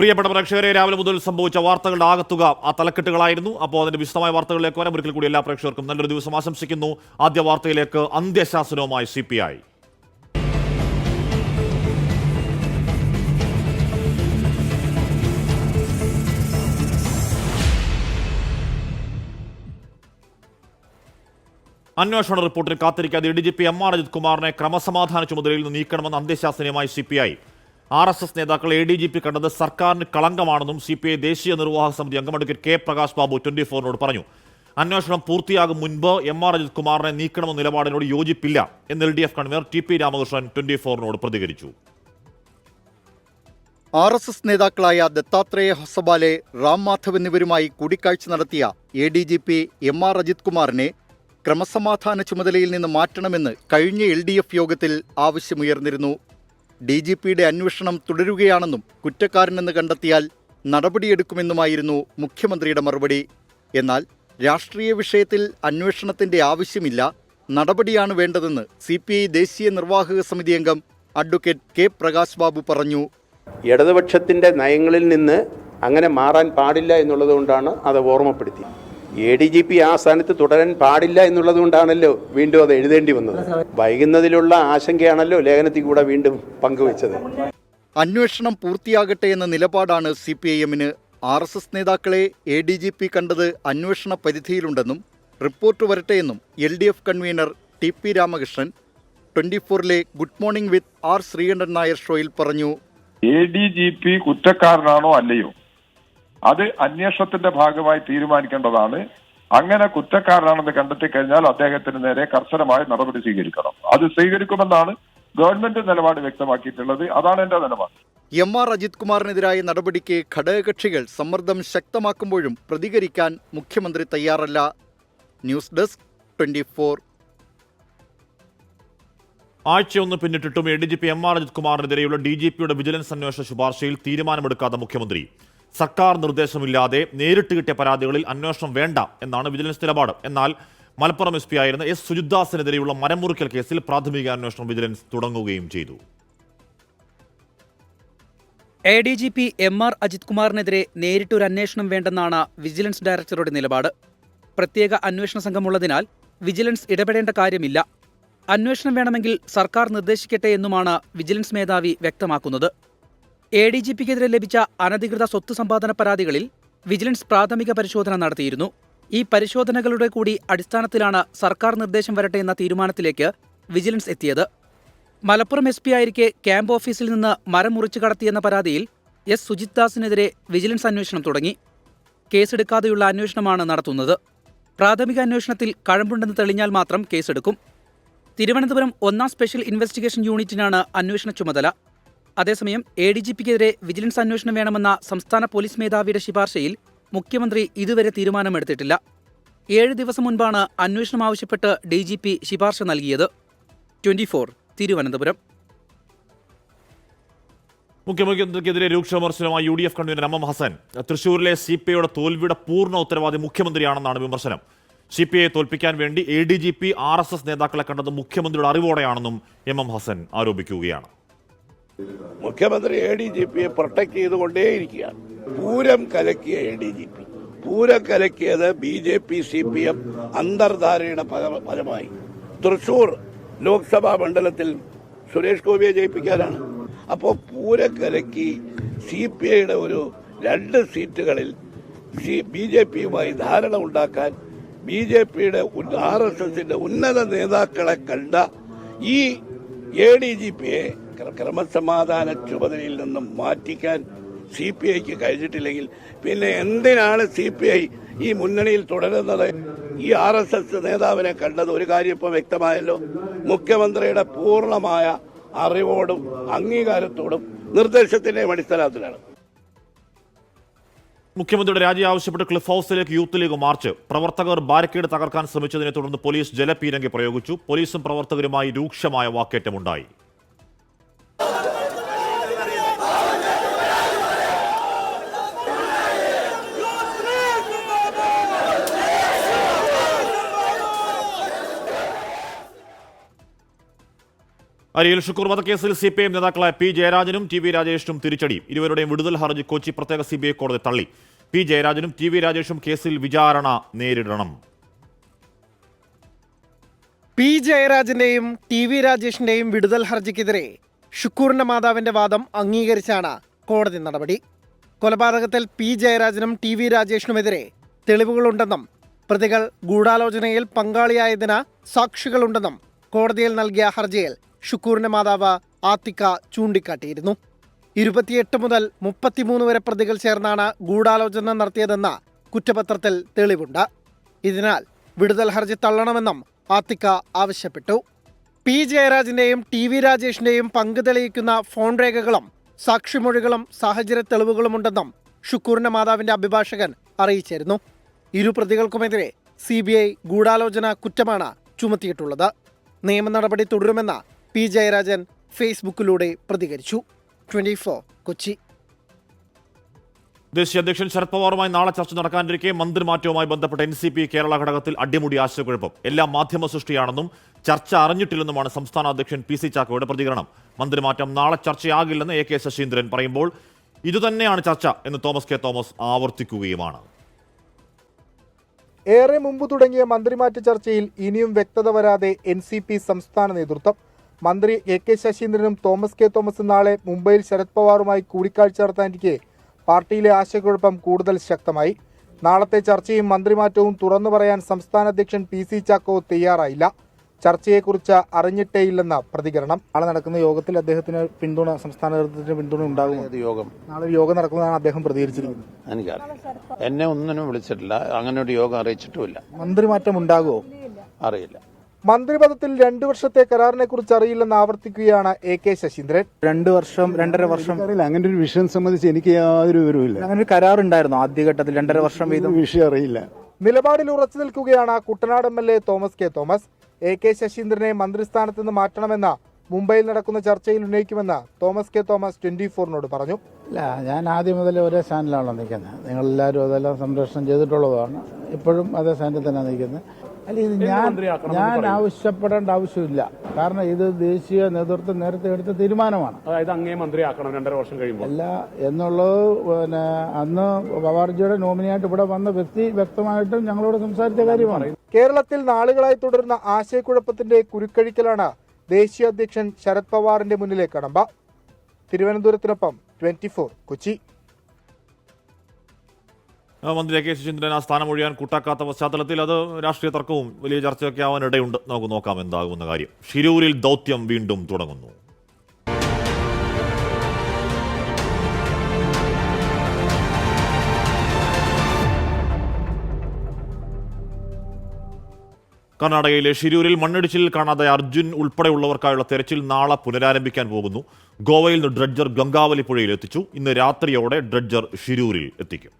പ്രിയപ്പെട്ട പ്രേക്ഷകരെ, രാവിലെ മുതൽ സംഭവിച്ച വാർത്തകളുടെ ആകത്തുക ആ തലക്കെട്ടുകളായിരുന്നു. അപ്പോൾ അതിന്റെ വിശദമായ വാർത്തകളിലേക്ക് വരാം. ഒരിക്കൽ കൂടി എല്ലാ പ്രേക്ഷകർക്കും നല്ലൊരു ദിവസം ആശംസിക്കുന്നു. ആദ്യ വാർത്തയിലേക്ക്. അന്ത്യശാസനവുമായി CPI. അന്വേഷണ റിപ്പോർട്ടിൽ കാത്തിരിക്കാതെ DGP MR അജിത് കുമാറിനെ ക്രമസമാധാന ചുമതലയിൽ നിന്ന് നീക്കണമെന്ന് അന്ത്യശാസനയുമായി CPI. RSS നേതാക്കൾ ADGP കണ്ടത് സർക്കാരിന് കളങ്കമാണെന്നും CPI ദേശീയ നിർവാഹക സമിതി അംഗം അഡ്വക്കേറ്റ് K പ്രകാശ് ബാബു 24-നോട് പറഞ്ഞു. അന്വേഷണം പൂർത്തിയാകും മുൻപ് MR അജിത് കുമാറിനെ നീക്കണമെന്ന നിലപാടിനോട് യോജിപ്പില്ല എന്ന് LDF കൺവീനർ TP രാമകൃഷ്ണൻ 24-നോട് പ്രതികരിച്ചു. RSS നേതാക്കളായ ദത്താത്രേയ ഹൊസബാലെ, റാം മാധവ് എന്നിവരുമായി കൂടിക്കാഴ്ച നടത്തിയ ADGP MR അജിത് കുമാറിനെ ക്രമസമാധാന ചുമതലയിൽ നിന്ന് മാറ്റണമെന്ന് കഴിഞ്ഞ LDF യോഗത്തിൽ ആവശ്യമുയർന്നിരുന്നു. DGPയുടെ അന്വേഷണം തുടരുകയാണെന്നും കുറ്റക്കാരനെന്ന് കണ്ടെത്തിയാൽ നടപടിയെടുക്കുമെന്നുമായിരുന്നു മുഖ്യമന്ത്രിയുടെ മറുപടി. എന്നാൽ രാഷ്ട്രീയ വിഷയത്തിൽ അന്വേഷണത്തിന്റെ ആവശ്യമില്ല, നടപടിയാണ് വേണ്ടതെന്ന് CPI ദേശീയ നിർവാഹക സമിതി അംഗം അഡ്വക്കേറ്റ് K പ്രകാശ് ബാബു പറഞ്ഞു. ഇടതുപക്ഷത്തിൻ്റെ നയങ്ങളിൽ നിന്ന് അങ്ങനെ മാറാൻ പാടില്ല എന്നുള്ളതുകൊണ്ടാണ് അത് ഓർമ്മപ്പെടുത്തി. ADGP ആ സ്ഥാനത്ത് തുടരാൻ പാടില്ല എന്നുള്ളതുകൊണ്ടാണല്ലോ വീണ്ടും അത് എഴുതേണ്ടി വന്നത്. വൈകുന്നതിലുള്ള ആശങ്കയാണല്ലോ ലേഖനത്തിൽ കൂടെ വീണ്ടും പങ്കുവച്ചത്. അന്വേഷണം പൂർത്തിയാകട്ടെ എന്ന നിലപാടാണ് CPIM-ന്. RSS നേതാക്കളെ ADGP കണ്ടത് അന്വേഷണ പരിധിയിലുണ്ടെന്നും റിപ്പോർട്ട് വരട്ടെയെന്നും LDF കൺവീനർ TP രാമകൃഷ്ണൻ 24-ലെ good morning with R Sreekandan Nair ഷോയിൽ പറഞ്ഞു. ADGP കുറ്റക്കാരനാണോ അല്ലയോ അത് അന്വേഷണത്തിന്റെ ഭാഗമായി തീരുമാനിക്കേണ്ടതാണ്. അങ്ങനെ കുറ്റക്കാരനാണെന്ന് കണ്ടെത്തി കഴിഞ്ഞാൽ അദ്ദേഹത്തിന് നേരെ കർശനമായ നടപടി സ്വീകരിക്കണം. അത് സ്വീകരിക്കുമെന്നാണ് ഗവൺമെന്റ് നിലപാട് വ്യക്തമാക്കിയിട്ടുള്ളത്. അതാണ് എന്റെ നിലപാട്. MR അജിത് കുമാറിനെതിരായ നടപടിക്ക് ഘടകകക്ഷികൾ സമ്മർദ്ദം ശക്തമാക്കുമ്പോഴും പ്രതികരിക്കാൻ മുഖ്യമന്ത്രി തയ്യാറല്ല. News desk 24. ആഴ്ചയൊന്ന് പിന്നിട്ടിട്ടും ADGP MR അജിത് കുമാറിനെതിരെയുള്ള DGPയുടെ വിജിലൻസ് അന്വേഷണ ശുപാർശയിൽ തീരുമാനമെടുക്കാത്ത മുഖ്യമന്ത്രി. സർക്കാർ നിർദ്ദേശമില്ലാതെ നേരിട്ട് കിട്ടിയ പരാതികളിൽ അന്വേഷണം വേണ്ട എന്നാണ് വിജിലൻസ് നിലപാട്. എന്നാൽ മലപ്പുറം SP ആയിരുന്ന S സുജിത്ദാസിനെതിരെയുള്ള മരമുറിക്കൽ കേസിൽ പ്രാഥമിക അന്വേഷണം വിജിലൻസ് തുടങ്ങുകയും ചെയ്തു. ADGP MR അജിത് കുമാറിനെതിരെ നേരിട്ടൊരു അന്വേഷണം വേണ്ടെന്നാണ് വിജിലൻസ് ഡയറക്ടറുടെ നിലപാട്. പ്രത്യേക അന്വേഷണ സംഘമുള്ളതിനാൽ വിജിലൻസ് ഇടപെടേണ്ട കാര്യമില്ല. അന്വേഷണം വേണമെങ്കിൽ സർക്കാർ നിർദ്ദേശിക്കട്ടെ എന്നുമാണ് വിജിലൻസ് മേധാവി വ്യക്തമാക്കുന്നത്. ADGPക്കെതിരെ ലഭിച്ച അനധികൃത സ്വത്ത് സമ്പാദന പരാതികളിൽ വിജിലൻസ് പ്രാഥമിക പരിശോധന നടത്തിയിരുന്നു. ഈ പരിശോധനകളുടെ കൂടി അടിസ്ഥാനത്തിലാണ് സർക്കാർ നിർദ്ദേശം വരട്ടെ എന്ന തീരുമാനത്തിലേക്ക് വിജിലൻസ് എത്തിയത്. മലപ്പുറം SP ആയിരിക്കെ ക്യാമ്പ് ഓഫീസിൽ നിന്ന് മരം മുറിച്ചു കടത്തിയെന്ന പരാതിയിൽ S സുജിത്ദാസിനെതിരെ വിജിലൻസ് അന്വേഷണം തുടങ്ങി. കേസെടുക്കാതെയുള്ള അന്വേഷണമാണ് നടത്തുന്നത്. പ്രാഥമിക അന്വേഷണത്തിൽ കഴമ്പുണ്ടെന്ന് തെളിഞ്ഞാൽ മാത്രം കേസെടുക്കും. തിരുവനന്തപുരം 1-ാം സ്പെഷ്യൽ ഇൻവെസ്റ്റിഗേഷൻ യൂണിറ്റിനാണ് അന്വേഷണ ചുമതല. അതേസമയം ADGPക്കെതിരെ വിജിലൻസ് അന്വേഷണം വേണമെന്ന സംസ്ഥാന പോലീസ് മേധാവിയുടെ ശുപാർശയിൽ മുഖ്യമന്ത്രി ഇതുവരെ തീരുമാനമെടുത്തിട്ടില്ല. 7 ദിവസം മുൻപാണ് അന്വേഷണം ആവശ്യപ്പെട്ട് DGP ശുപാർശ നൽകിയത്. 24 തിരുവനന്തപുരം. മുഖ്യമന്ത്രിക്കെതിരെ രൂക്ഷ വിമർശനമായി UDF കൺവീനർ MM ഹസൻ. തൃശൂരിലെ CPIയുടെ തോൽവിയുടെ പൂർണ്ണ ഉത്തരവാദി മുഖ്യമന്ത്രിയാണെന്നാണ് വിമർശനം. CPIയെ തോൽപ്പിക്കാൻ വേണ്ടി ADGP RSS നേതാക്കളെ കണ്ടത് മുഖ്യമന്ത്രിയുടെ അറിവോടെയാണെന്നും MM ഹസൻ ആരോപിക്കുകയാണ്. മുഖ്യമന്ത്രി ADGPയെ പ്രൊട്ടക്ട് ചെയ്തുകൊണ്ടേയിരിക്കുകയാണ്. പൂരം കലക്കിയ ADGP, പൂരം കലക്കിയത് BJP CPM അന്തർധാരയുടെ ഫലമായി. തൃശൂർ ലോക്സഭാ മണ്ഡലത്തിൽ സുരേഷ് ഗോപിയെ ജയിപ്പിക്കാനാണ്. അപ്പോൾ പൂരം കലക്കി CPIയുടെ ഒരു 2 സീറ്റുകളിൽ BJPയുമായി ധാരണ ഉണ്ടാക്കാൻ BJPയുടെ RSSന്റെ ഉന്നത നേതാക്കളെ കണ്ട ഈ ADGPയെ ക്രമസമാധാന ചുമതലയിൽ നിന്നും മാറ്റിക്കാൻ CPIക്ക് കഴിഞ്ഞിട്ടില്ലെങ്കിൽ പിന്നെ എന്തിനാണ് CPI ഈ മുന്നണിയിൽ തുടരുന്നത്? ഈ RSS നേതാവിനെ കണ്ടത് ഒരു കാര്യം ഇപ്പോൾ വ്യക്തമായല്ലോ. മുഖ്യമന്ത്രിയുടെ പൂർണ്ണമായ അറിവോടും അംഗീകാരത്തോടും നിർദ്ദേശത്തിന്റെയും അടിസ്ഥാനത്തിലാണ്. മുഖ്യമന്ത്രിയുടെ രാജി ആവശ്യപ്പെട്ട് ക്ലിഫ് ഹൗസിലേക്ക് യൂത്ത് ലീഗ് മാർച്ച്. പ്രവർത്തകർ ബാരിക്കേഡ് തകർക്കാൻ ശ്രമിച്ചതിനെ തുടർന്ന് പോലീസ് ജലപീരങ്കി പ്രയോഗിച്ചു. പോലീസും പ്രവർത്തകരുമായി രൂക്ഷമായ വാക്കേറ്റമുണ്ടായി. അരിയിൽ ഷുക്കൂർ വധക്കേസിൽ CPIM നേതാക്കളായ പി ജയരാജനും TV രാജേഷിനും തിരിച്ചടി. ഇരുവരുടെയും വിടുതൽ ഹർജി കൊച്ചി പ്രത്യേക CBI കോടതി തള്ളി. പി ജയരാജനും TV രാജേഷും കേസിൽ വിചാരണ നേരിടണം. പി ജയരാജന്റെയും TV രാജേഷിന്റെയും വിടുതൽ ഹർജിക്കെതിരെ ഷുക്കൂറിന്റെ മാതാവിന്റെ വാദം അംഗീകരിച്ചാണ് കോടതി നടപടി. കൊലപാതകത്തിൽ പി ജയരാജനും TV രാജേഷിനുമെതിരെ തെളിവുകളുണ്ടെന്നും പ്രതികൾ ഗൂഢാലോചനയിൽ പങ്കാളിയായതിന് സാക്ഷികളുണ്ടെന്നും കോടതിയിൽ നൽകിയ ഹർജിയിൽ ഷുക്കൂറിന്റെ മാതാവ് ആത്തിക്ക ചൂണ്ടിക്കാട്ടിയിരുന്നു. 28 മുതൽ 33 വരെ പ്രതികൾ ചേർന്നാണ് ഗൂഢാലോചന നടത്തിയതെന്ന കുറ്റപത്രത്തിൽ തെളിവുണ്ട്. ഇതിനാൽ വിടുതൽ ഹർജി തള്ളണമെന്നും ആത്തിക്ക ആവശ്യപ്പെട്ടു. പി ജയരാജന്റെയും TV രാജേഷിന്റെയും പങ്ക് തെളിയിക്കുന്ന ഫോൺ രേഖകളും സാക്ഷിമൊഴികളും സാഹചര്യ തെളിവുകളുമുണ്ടെന്നും ഷുക്കൂറിന്റെ മാതാവിന്റെ അഭിഭാഷകൻ അറിയിച്ചിരുന്നു. ഇരു പ്രതികൾക്കുമെതിരെ CBI ഗൂഢാലോചന കുറ്റമാണ് ചുമത്തിയിട്ടുള്ളത്. നിയമ നടപടി തുടരുമെന്ന് പി ജയരാജൻ ഫേസ്ബുക്കിലൂടെ പ്രതികരിച്ചു. 24 കൊച്ചി. ദേശീയ അധ്യക്ഷൻ ശരത് പവാറുമായി നാളെ ചർച്ച നടക്കാനിരിക്കെ മന്ത്രിമാറ്റവുമായി ബന്ധപ്പെട്ട NCP കേരള ഘടകത്തിൽ അടിമുടി ആശയക്കുഴപ്പം. എല്ലാം മാധ്യമ സൃഷ്ടിയാണെന്നും ചർച്ച അറിഞ്ഞിട്ടില്ലെന്നുമാണ് സംസ്ഥാന അധ്യക്ഷൻ PC ചാക്കോയുടെ പ്രതികരണം. മന്ത്രിമാറ്റം നാളെ ചർച്ചയാകില്ലെന്ന് AK ശശീന്ദ്രൻ പറയുമ്പോൾ ഇതുതന്നെയാണ് ചർച്ച എന്ന് തോമസ് കെ തോമസ് ആവർത്തിക്കുകയുമാണ്. ഏറെ മുമ്പ് തുടങ്ങിയ മന്ത്രിമാറ്റ ചർച്ചയിൽ ഇനിയും വ്യക്തത വരാതെ NCP സംസ്ഥാന നേതൃത്വം. മന്ത്രി AK ശശീന്ദ്രനും തോമസ് കെ തോമസും നാളെ മുംബൈയിൽ ശരത് പവാറുമായി കൂടിക്കാഴ്ച നടത്താനിരിക്കെ പാർട്ടിയിലെ ആശയക്കുഴപ്പം കൂടുതൽ ശക്തമായി. നാളത്തെ ചർച്ചയും മന്ത്രിമാറ്റവും തുറന്നു പറയാൻ സംസ്ഥാന അധ്യക്ഷൻ PC ചാക്കോ തയ്യാറായില്ല. ചർച്ചയെക്കുറിച്ച് അറിഞ്ഞിട്ടേയില്ലെന്ന പ്രതികരണം. നാളെ നടക്കുന്ന യോഗത്തിൽ അദ്ദേഹത്തിന് പിന്തുണ, സംസ്ഥാന നേതൃത്വത്തിന് പിന്തുണ ഉണ്ടാകും. നാളെ ഒരു യോഗം നടക്കുന്നതാണ് അദ്ദേഹം പ്രതികരിച്ചിരിക്കുന്നത്. എനിക്കറിയാം, എന്നെ ഒന്നിനും വിളിച്ചിട്ടില്ല, അങ്ങനെ ഒരു യോഗം അറിയിച്ചിട്ടുമില്ല. മന്ത്രിമാറ്റം ഉണ്ടാകുമോ അറിയില്ല. മന്ത്രിപദത്തിൽ 2 വർഷത്തെ കരാറിനെ കുറിച്ച് അറിയില്ലെന്ന് ആവർത്തിക്കുകയാണ് AK ശശീന്ദ്രൻ. 2 വർഷം 2.5 വർഷം അറിയില്ല. അങ്ങനെ ഒരു വിഷയം സംബന്ധിച്ച് എനിക്ക് യാതൊരു വിവരവുമില്ല. അങ്ങനെ ഒരു കരാർ ഉണ്ടായിരുന്നു ആദ്യഘട്ടത്തിൽ 2.5 വർഷം വീതം? വിഷയം അറിയില്ല. നിലപാടിൽ ഉറച്ചു നിൽക്കുകയാണ് Kuttanad MLA Thomas K Thomas. AK ശശീന്ദ്രനെ മന്ത്രിസ്ഥാനത്ത് നിന്ന് മാറ്റണമെന്ന മുംബൈയിൽ നടക്കുന്ന ചർച്ചയിൽ ഉന്നയിക്കുമെന്ന് തോമസ് കെ തോമസ് 24നോട് പറഞ്ഞു. അല്ല, ഞാൻ ആദ്യം മുതൽ ഒരേ സ്റ്റാൻഡിലാണല്ലോ നിൽക്കുന്നത്. നിങ്ങളെല്ലാവരും അതെല്ലാം സംരക്ഷണം ചെയ്തിട്ടുള്ളതാണ്. ഇപ്പോഴും അതേ സ്റ്റാൻഡിൽ തന്നെ നിൽക്കുന്നത്. അല്ല, ഇത് ഞാൻ ആവശ്യപ്പെടേണ്ട ആവശ്യമില്ല. കാരണം ഇത് ദേശീയ നേതൃത്വം നേരത്തെ എടുത്ത തീരുമാനമാണ്. അതായത് അങ്ങേ മന്ത്രിയാക്കണം 2.5 വർഷം കഴിയുമ്പോൾ അല്ല എന്നുള്ളത്. പിന്നെ അന്ന് പവാർജിയുടെ നോമിനിയായിട്ട് ഇവിടെ വന്ന വ്യക്തി വ്യക്തമായിട്ടും ഞങ്ങളോട് സംസാരിച്ച കാര്യമാണ്. കേരളത്തിൽ നാളുകളായി തുടരുന്ന ആശയക്കുഴപ്പത്തിന്റെ കുരുക്കഴിക്കലാണ് ദേശീയ അധ്യക്ഷൻ ശരത് പവാറിന്റെ മുന്നിലെ കടമ്പ. തിരുവനന്തപുരത്തിനൊപ്പം 24 കൊച്ചി. മന്ത്രി AK ശശീന്ദ്രൻ ആ സ്ഥാനം ഒഴിയാൻ കൂട്ടാക്കാത്ത പശ്ചാത്തലത്തിൽ അത് രാഷ്ട്രീയ തർക്കവും വലിയ ചർച്ചയൊക്കെ ആവാൻ ഇടയുണ്ട്. നമുക്ക് നോക്കാം എന്താകുമെന്ന കാര്യം. ഷിരൂരിൽ ദൗത്യം വീണ്ടും തുടങ്ങുന്നു. കർണാടകയിലെ ഷിരൂരിൽ മണ്ണിടിച്ചിലിൽ കാണാതായ അർജുൻ ഉൾപ്പെടെയുള്ളവർക്കായുള്ള തെരച്ചിൽ നാളെ പുനരാരംഭിക്കാൻ പോകുന്നു. ഗോവയിൽ നിന്ന് ഡ്രഡ്ജർ ഗംഗാവലി പുഴയിൽ എത്തിച്ചു. ഇന്ന് രാത്രിയോടെ ഡ്രഡ്ജർ ഷിരൂരിൽ എത്തിക്കും.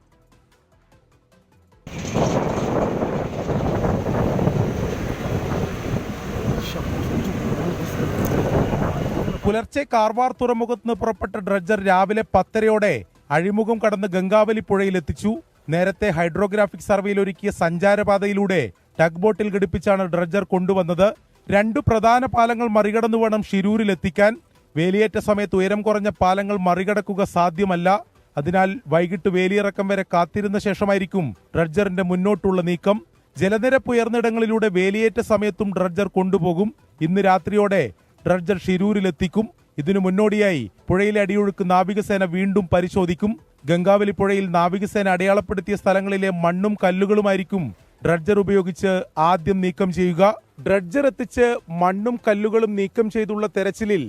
പുലർച്ചെ കാർവാർ തുറമുഖത്ത് നിന്ന് പുറപ്പെട്ട ഡ്രഡ്ജർ രാവിലെ 10:30 അഴിമുഖം കടന്ന് ഗംഗാവലി പുഴയിലെത്തിച്ചു. നേരത്തെ ഹൈഡ്രോഗ്രാഫിക് സർവേയിൽ ഒരുക്കിയ സഞ്ചാരപാതയിലൂടെ ടഗ് ബോട്ടിൽ ഘടിപ്പിച്ചാണ് ഡ്രഡ്ജർ കൊണ്ടുവന്നത്. 2 പ്രധാന പാലങ്ങൾ മറികടന്നു വേണം ഷിരൂരിലെത്തിക്കാൻ. വേലിയേറ്റ സമയത്ത് ഉയരം കുറഞ്ഞ പാലങ്ങൾ മറികടക്കുക സാധ്യമല്ല. അതിനാൽ വൈകിട്ട് വേലിയിറക്കം വരെ കാത്തിരുന്ന ശേഷമായിരിക്കും ഡ്രഡ്ജറിന്റെ മുന്നോട്ടുള്ള നീക്കം. ജലനിരപ്പ് ഉയർന്നിടങ്ങളിലൂടെ വേലിയേറ്റ സമയത്തും ഡ്രഡ്ജർ കൊണ്ടുപോകും. ഇന്ന് രാത്രിയോടെ ഡ്രഡ്ജർ ഷിരൂരിലെത്തിക്കും. ഇതിനു മുന്നോടിയായി പുഴയിലെ അടിയൊഴുക്ക് നാവികസേന വീണ്ടും പരിശോധിക്കും. ഗംഗാവലി പുഴയിൽ നാവികസേന അടയാളപ്പെടുത്തിയ സ്ഥലങ്ങളിലെ മണ്ണും കല്ലുകളുമായിരിക്കും ഡ്രഡ്ജർ ഉപയോഗിച്ച് ആദ്യം നീക്കം ചെയ്യുക. ഡ്രഡ്ജർ എത്തിച്ച് മണ്ണും കല്ലുകളും നീക്കം ചെയ്തുള്ള തെരച്ചിലിൽ